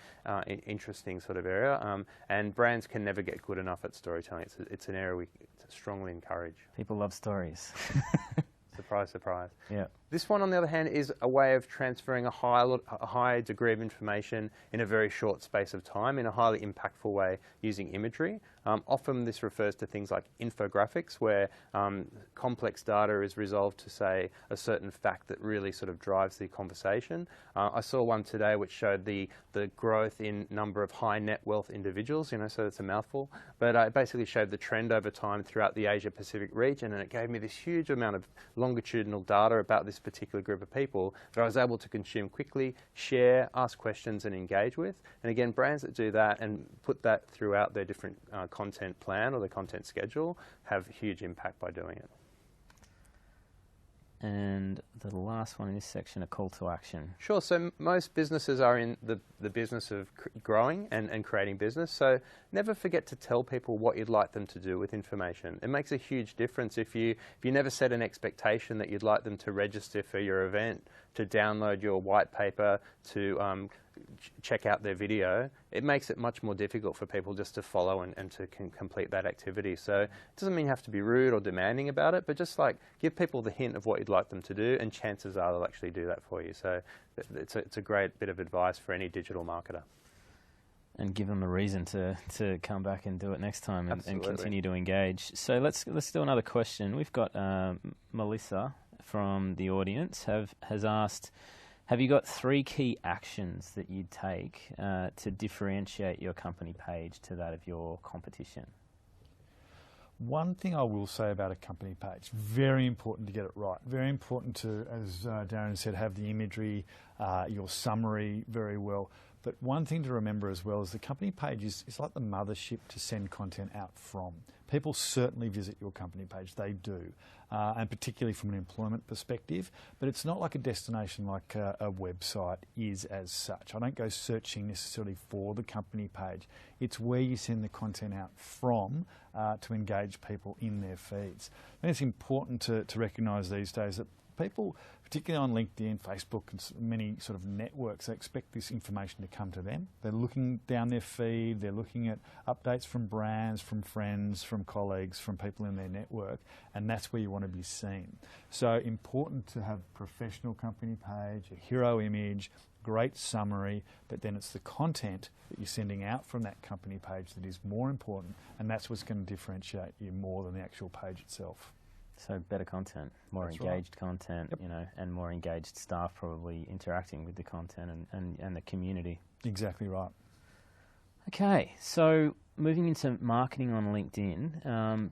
interesting sort of area, and brands can never get good enough at storytelling. It's an area we strongly encourage. People love stories. Surprise, surprise. Yeah. This one, on the other hand, is a way of transferring a high degree of information in a very short space of time in a highly impactful way using imagery. Often this refers to things like infographics, where complex data is resolved to, say, a certain fact that really sort of drives the conversation. I saw one today which showed the growth in number of high net wealth individuals, so it's a mouthful, but it basically showed the trend over time throughout the Asia Pacific region, and it gave me this huge amount of longitudinal data about this particular group of people that I was able to consume quickly, share, ask questions and engage with. And again, brands that do that and put that throughout their different content plan or their content schedule have huge impact by doing it. And the last one in this section, a call to action. Sure. So most businesses are in the business of growing and creating business. So never forget to tell people what you'd like them to do with information. It makes a huge difference if you never set an expectation that you'd like them to register for your event, to download your white paper, to check out their video. It makes it much more difficult for people just to follow and to complete that activity. So it doesn't mean you have to be rude or demanding about it, but just like give people the hint of what you'd like them to do, and chances are they'll actually do that for you. So it's a great bit of advice for any digital marketer. And give them a reason to come back and do it next time and continue to engage. So let's do another question. We've got Melissa from the audience has asked, have you got 3 key actions that you'd take to differentiate your company page to that of your competition? One thing I will say about a company page, very important to get it right. Very important to, as Darren said, have the imagery, your summary very well. But one thing to remember as well is the company page is like the mothership to send content out from. People certainly visit your company page, they do, and particularly from an employment perspective, but it's not like a destination like a website is as such. I don't go searching necessarily for the company page. It's where you send the content out from to engage people in their feeds. I think it's important to recognise these days that people, particularly on LinkedIn, Facebook and many sort of networks, they expect this information to come to them. They're looking down their feed, they're looking at updates from brands, from friends, from colleagues, from people in their network, and that's where you want to be seen. So important to have professional company page, a hero image, great summary, but then it's the content that you're sending out from that company page that is more important, and that's what's going to differentiate you more than the actual page itself. So better content, more That's engaged content, Yep. And more engaged staff probably interacting with the content and the community. Exactly right. Okay, so moving into marketing on LinkedIn,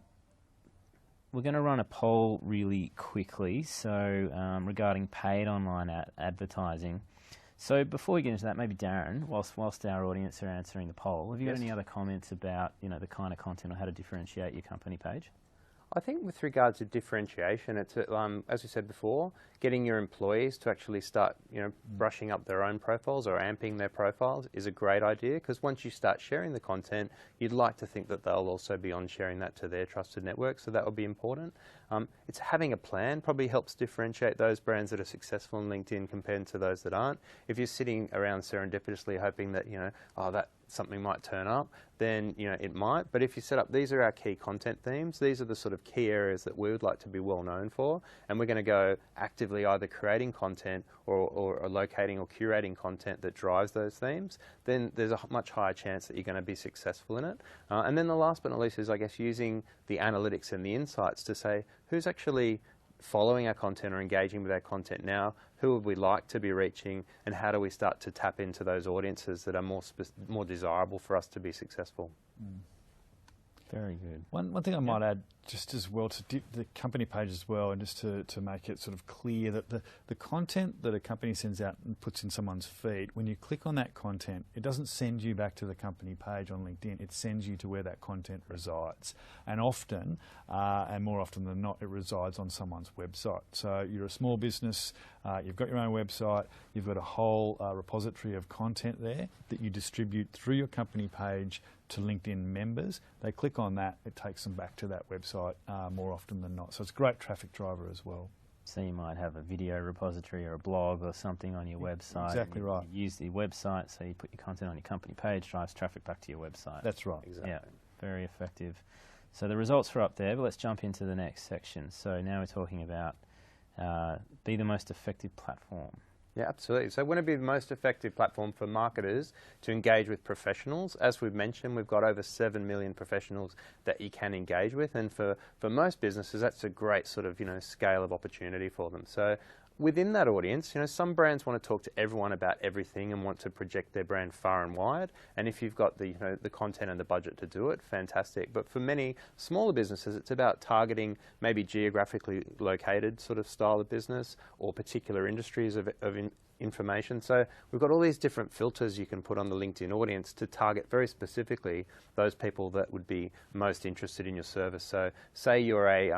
we're going to run a poll really quickly, so regarding paid online advertising. So before we get into that, maybe Darren, whilst our audience are answering the poll, have you got any other comments about the kind of content or how to differentiate your company page? I think with regards to differentiation, it's as we said before, getting your employees to actually start, brushing up their own profiles or amping their profiles is a great idea, because once you start sharing the content, you'd like to think that they'll also be on sharing that to their trusted network, so that will be important. It's having a plan probably helps differentiate those brands that are successful on LinkedIn compared to those that aren't. If you're sitting around serendipitously hoping that, that something might turn up, then it might. But if you set up, these are our key content themes, these are the sort of key areas that we would like to be well known for, and we're going to go actively either creating content or locating or curating content that drives those themes, then there's a much higher chance that you're going to be successful in it. And then the last but not least is, I guess, using the analytics and the insights to say who's actually following our content or engaging with our content now, who would we like to be reaching, and how do we start to tap into those audiences that are more desirable for us to be successful. Very good. One thing I might add just as well to the company page as well, and just to make it sort of clear that the content that a company sends out and puts in someone's feed, when you click on that content, it doesn't send you back to the company page on LinkedIn, it sends you to where that content resides. And often, and more often than not, it resides on someone's website. So you're a small business, you've got your own website, you've got a whole repository of content there that you distribute through your company page to LinkedIn members. They click on that, it takes them back to that website more often than not. So it's a great traffic driver as well. So you might have a video repository or a blog or something on your website. Exactly right. You use the website, so you put your content on your company page, drives traffic back to your website. That's right. Exactly. Yeah, very effective. So the results are up there, but let's jump into the next section. So now we're talking about be the most effective platform? Yeah, absolutely. So wouldn't it be the most effective platform for marketers to engage with professionals? As we've mentioned, we've got over 7 million professionals that you can engage with. And for most businesses, that's a great sort of, scale of opportunity for them. So within that audience, some brands want to talk to everyone about everything and want to project their brand far and wide. And if you've got the, the content and the budget to do it, fantastic. But for many smaller businesses, it's about targeting maybe geographically located sort of style of business or particular industries of information. So we've got all these different filters you can put on the LinkedIn audience to target very specifically those people that would be most interested in your service. So say you're a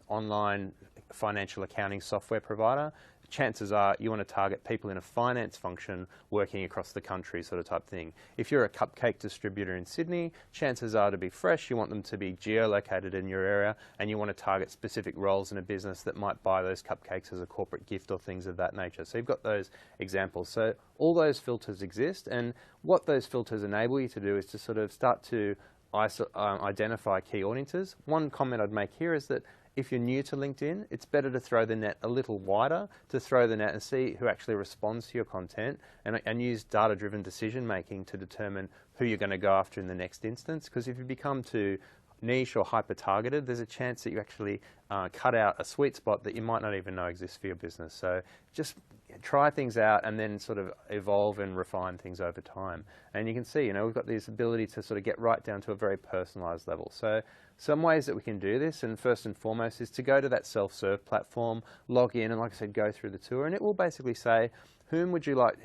online financial accounting software provider, chances are you want to target people in a finance function working across the country sort of type thing. If you're a cupcake distributor in Sydney, chances are to be fresh, you want them to be geolocated in your area, and you want to target specific roles in a business that might buy those cupcakes as a corporate gift or things of that nature. So you've got those examples. So all those filters exist, and what those filters enable you to do is to sort of start to identify key audiences. One comment I'd make here is that if you're new to LinkedIn, it's better to throw the net a little wider, to throw the net and see who actually responds to your content and use data-driven decision-making to determine who you're going to go after in the next instance. Because if you become too niche or hyper-targeted, there's a chance that you actually cut out a sweet spot that you might not even know exists for your business. So just try things out and then sort of evolve and refine things over time. And you can see, we've got this ability to sort of get right down to a very personalized level. So some ways that we can do this, and first and foremost, is to go to that self-serve platform, log in, and like I said, go through the tour, and it will basically say, whom would you like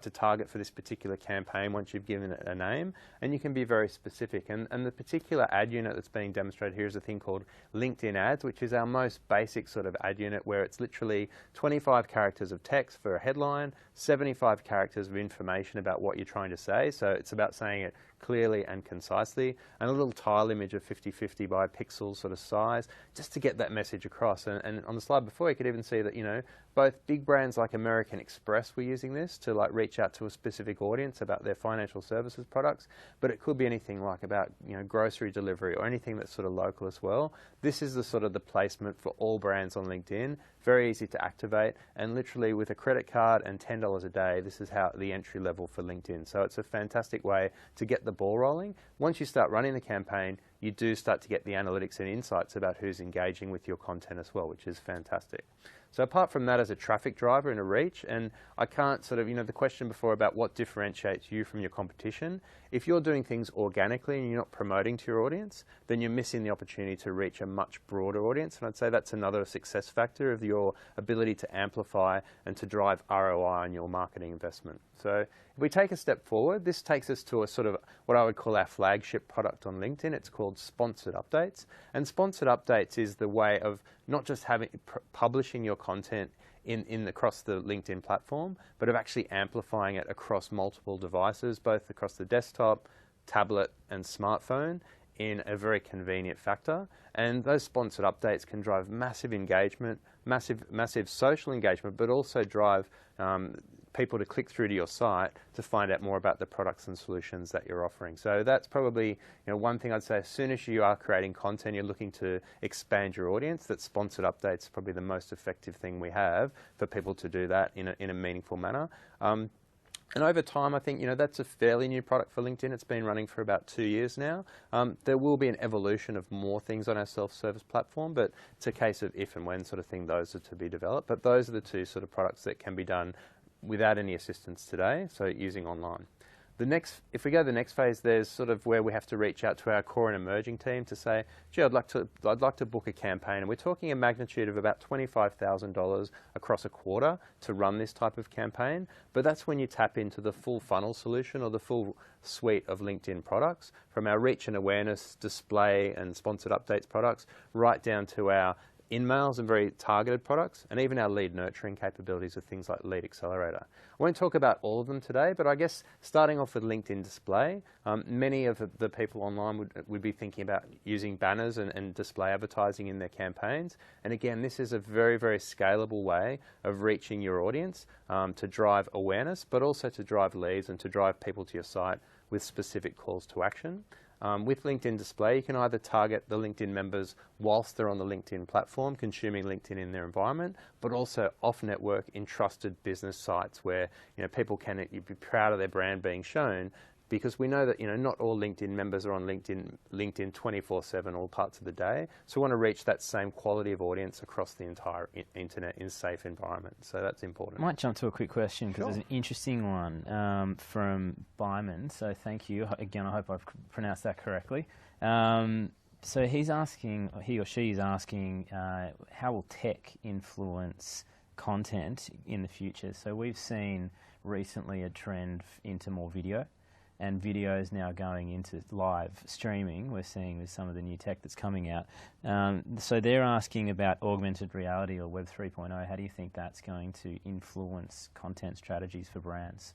to target for this particular campaign once you've given it a name? And you can be very specific. And the particular ad unit that's being demonstrated here is a thing called LinkedIn Ads, which is our most basic sort of ad unit, where it's literally 25 characters of text for a headline, 75 characters of information about what you're trying to say. So it's about saying it clearly and concisely, and a little tile image of 50-50 by pixels sort of size, just to get that message across. And on the slide before, you could even see that, both big brands like American Express were using this to like reach out to a specific audience about their financial services products, but it could be anything like about, grocery delivery or anything that's sort of local as well. This is the sort of the placement for all brands on LinkedIn. Very easy to activate, and literally with a credit card and $10 a day, this is how the entry level for LinkedIn. So it's a fantastic way to get the ball rolling. Once you start running the campaign, you do start to get the analytics and insights about who's engaging with your content as well, which is fantastic. So apart from that, as a traffic driver and a reach, and I can't sort of, the question before about what differentiates you from your competition, if you're doing things organically and you're not promoting to your audience, then you're missing the opportunity to reach a much broader audience. And I'd say that's another success factor of your ability to amplify and to drive ROI on your marketing investment. So if we take a step forward, this takes us to a sort of what I would call our flagship product on LinkedIn. It's called Sponsored Updates. And Sponsored Updates is the way of not just publishing your content across the LinkedIn platform, but of actually amplifying it across multiple devices, both across the desktop, tablet, and smartphone in a very convenient factor. And those sponsored updates can drive massive engagement, massive social engagement, but also drive people to click through to your site to find out more about the products and solutions that you're offering. So that's probably one thing I'd say. As soon as you are creating content, you're looking to expand your audience, that sponsored updates is probably the most effective thing we have for people to do that in a meaningful manner. And over time, I think that's a fairly new product for LinkedIn. It's been running for about 2 years now. There will be an evolution of more things on our self-service platform, but it's a case of if and when sort of thing those are to be developed. But those are the two sort of products that can be done without any assistance today, so using online. If we go to the next phase, there's sort of where we have to reach out to our core and emerging team to say, gee, I'd like to book a campaign. And we're talking a magnitude of about $25,000 across a quarter to run this type of campaign. But that's when you tap into the full funnel solution or the full suite of LinkedIn products, from our reach and awareness, display and sponsored updates products, right down to our in-mails and very targeted products, and even our lead nurturing capabilities with things like Lead Accelerator. I won't talk about all of them today, but I guess starting off with LinkedIn Display, many of the people online would be thinking about using banners and display advertising in their campaigns. And again, this is a very, very scalable way of reaching your audience to drive awareness, but also to drive leads and to drive people to your site with specific calls to action. With LinkedIn Display, you can either target the LinkedIn members whilst they're on the LinkedIn platform, consuming LinkedIn in their environment, but also off-network in trusted business sites where people can be proud of their brand being shown, because we know that not all LinkedIn members are on LinkedIn 24/7 all parts of the day. So we want to reach that same quality of audience across the entire internet in safe environment. So that's important. I might jump to a quick question because Sure. there's an interesting one from Byman. So thank you. Again, I hope I've pronounced that correctly. So he's asking, he or she is asking, how will tech influence content in the future? So we've seen recently a trend into more video, and video is now going into live streaming. We're seeing with some of the new tech that's coming out. So they're asking about augmented reality or Web 3.0. How do you think that's going to influence content strategies for brands?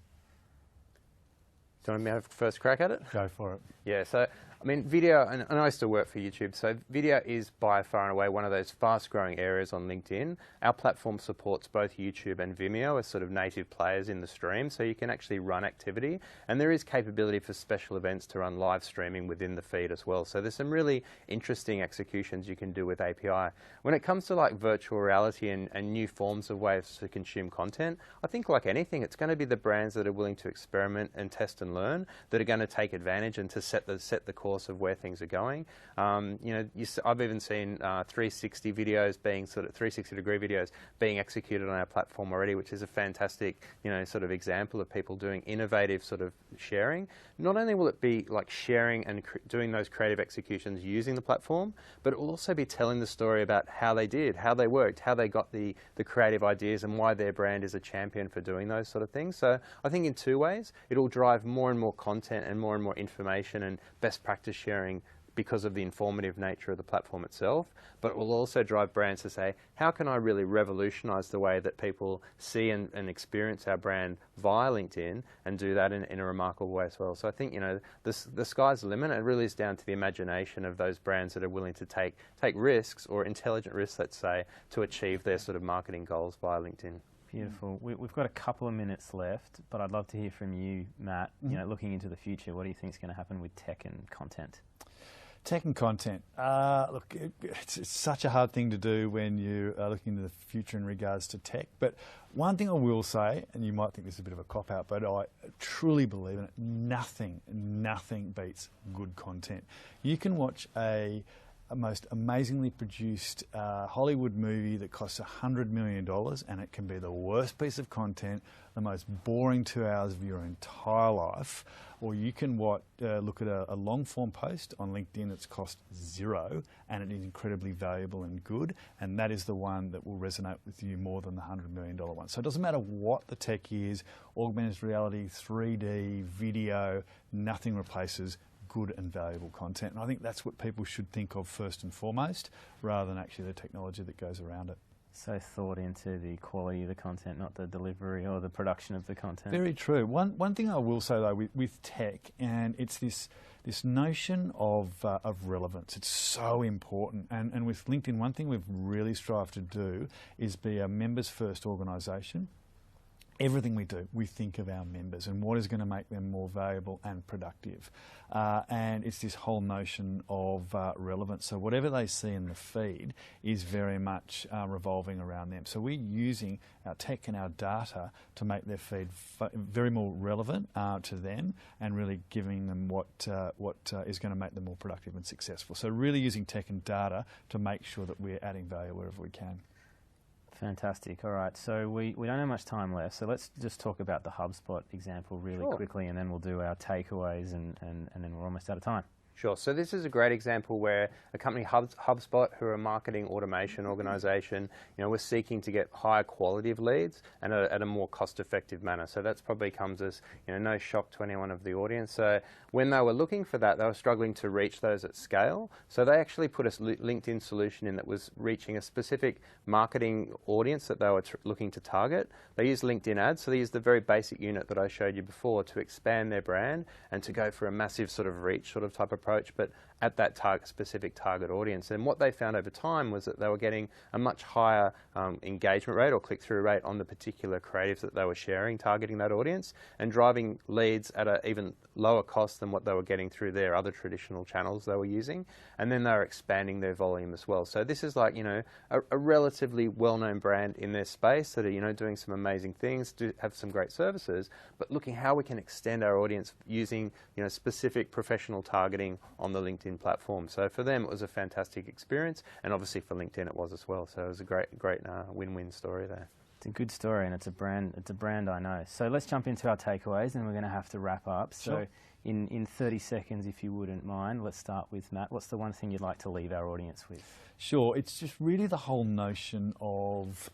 Do you want me to have a first crack at it? Go for it. Yeah, so I mean, video, and I used to work for YouTube, so video is by far and away one of those fast-growing areas on LinkedIn. Our platform supports both YouTube and Vimeo as sort of native players in the stream, so you can actually run activity, and there is capability for special events to run live streaming within the feed as well. So there's some really interesting executions you can do with API. When it comes to like virtual reality and new forms of ways to consume content, I think like anything, it's going to be the brands that are willing to experiment and test and learn that are going to take advantage and to set the course of where things are going. I've even seen 360 videos being 360-degree videos being executed on our platform already, which is a fantastic, sort of example of people doing innovative sort of sharing. Not only will it be like sharing and doing those creative executions using the platform, but it will also be telling the story about how they did, how they worked, how they got the creative ideas, and why their brand is a champion for doing those sort of things. So I think in two ways, it'll drive more and more content and more information and best practice sharing because of the informative nature of the platform itself, but it will also drive brands to say, how can I really revolutionize the way that people see and experience our brand via LinkedIn, and do that in a remarkable way as well. So I think, the sky's the limit. It really is down to the imagination of those brands that are willing to take risks, or intelligent risks, let's say, to achieve their sort of marketing goals via LinkedIn. Beautiful. We've got a couple of minutes left, but I'd love to hear from you, Matt. Looking into the future, what do you think is going to happen with tech and content? Tech and content. Look, it's such a hard thing to do when you are looking into the future in regards to tech. But one thing I will say, and you might think this is a bit of a cop-out, but I truly believe in it, nothing beats good content. You can watch a most amazingly produced Hollywood movie that costs $100 million, and it can be the worst piece of content, the most boring 2 hours of your entire life. Or you can look at a long-form post on LinkedIn that's cost $0, and it is incredibly valuable and good, and that is the one that will resonate with you more than the $100 million one. So it doesn't matter what the tech is, augmented reality, 3D, video, nothing replaces good and valuable content. And I think that's what people should think of first and foremost, rather than actually the technology that goes around it. So thought into the quality of the content, not the delivery or the production of the content. Very true. One thing I will say though with tech, and it's this notion of relevance. It's so important. And with LinkedIn, one thing we've really strived to do is be a members first organisation. Everything we do, we think of our members and what is going to make them more valuable and productive. And it's this whole notion of relevance. So whatever they see in the feed is very much revolving around them. So we're using our tech and our data to make their feed very more relevant to them, and really giving them what is going to make them more productive and successful. So really using tech and data to make sure that we're adding value wherever we can. Fantastic. All right, so we don't have much time left, so let's just talk about the HubSpot example really quickly, and then we'll do our takeaways, and then we're almost out of time. Sure. So this is a great example where a company, HubSpot, who are a marketing automation organisation, we're seeking to get higher quality of leads and at a more cost-effective manner. So that's probably comes as no shock to anyone of the audience. So when they were looking for that, they were struggling to reach those at scale. So they actually put a LinkedIn solution in that was reaching a specific marketing audience that they were looking to target. They used LinkedIn ads. So they used the very basic unit that I showed you before to expand their brand and to go for a massive sort of reach sort of type of approach, but at that specific target audience. And what they found over time was that they were getting a much higher engagement rate or click-through rate on the particular creatives that they were sharing, targeting that audience, and driving leads at an even lower cost than what they were getting through their other traditional channels they were using. And then they were expanding their volume as well. So this is like, you know, a relatively well-known brand in their space that are, you know, doing some amazing things, do have some great services, but looking how we can extend our audience using, you know, specific professional targeting on the LinkedIn platform. So for them, it was a fantastic experience, and obviously for LinkedIn, it was as well. So it was a great win-win story there. It's a good story, and it's a brand I know. So let's jump into our takeaways, and we're going to have to wrap up. Sure. So in 30 seconds, if you wouldn't mind, let's start with Matt. What's the one thing you'd like to leave our audience with? Sure, it's just really the whole notion of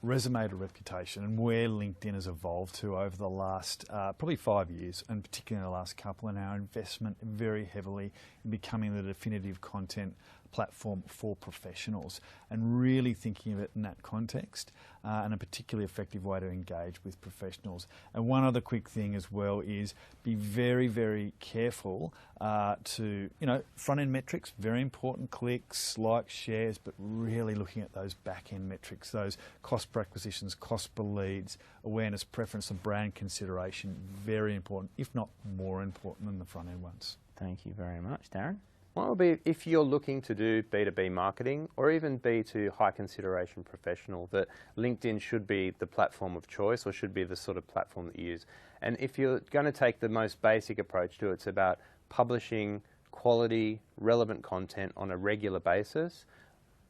resume to reputation and where LinkedIn has evolved to over the last probably 5 years, and particularly in the last couple, and our investment very heavily in becoming the definitive content platform for professionals, and really thinking of it in that context and a particularly effective way to engage with professionals. And one other quick thing as well is be very, very careful to, you know, front-end metrics, very important, clicks, likes, shares, but really looking at those back-end metrics, those cost per acquisitions, cost per leads, awareness, preference and brand consideration, very important, if not more important than the front-end ones. Thank you very much. Darren? One will be if you're looking to do B2B marketing or even B2 high consideration professional, that LinkedIn should be the platform of choice, or should be the sort of platform that you use. And if you're going to take the most basic approach to it, it's about publishing quality, relevant content on a regular basis,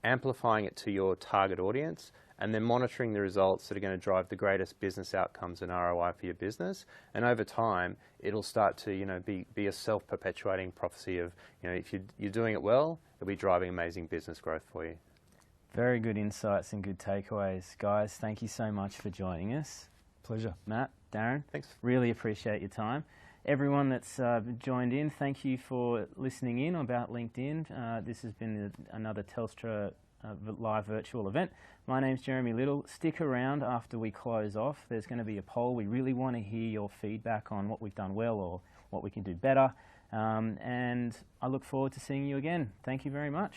amplifying it to your target audience, and then monitoring the results that are going to drive the greatest business outcomes and ROI for your business. And over time, it'll start to, you know, be a self-perpetuating prophecy of, you know, if you're doing it well, it'll be driving amazing business growth for you. Very good insights and good takeaways. Guys, thank you so much for joining us. Pleasure. Matt, Darren, Thanks. really appreciate your time. Everyone that's joined in, thank you for listening in about LinkedIn. This has been another Telstra live virtual event. My name's Jeremy Little. Stick around after we close off. There's going to be a poll. We really want to hear your feedback on what we've done well or what we can do better. And I look forward to seeing you again. Thank you very much.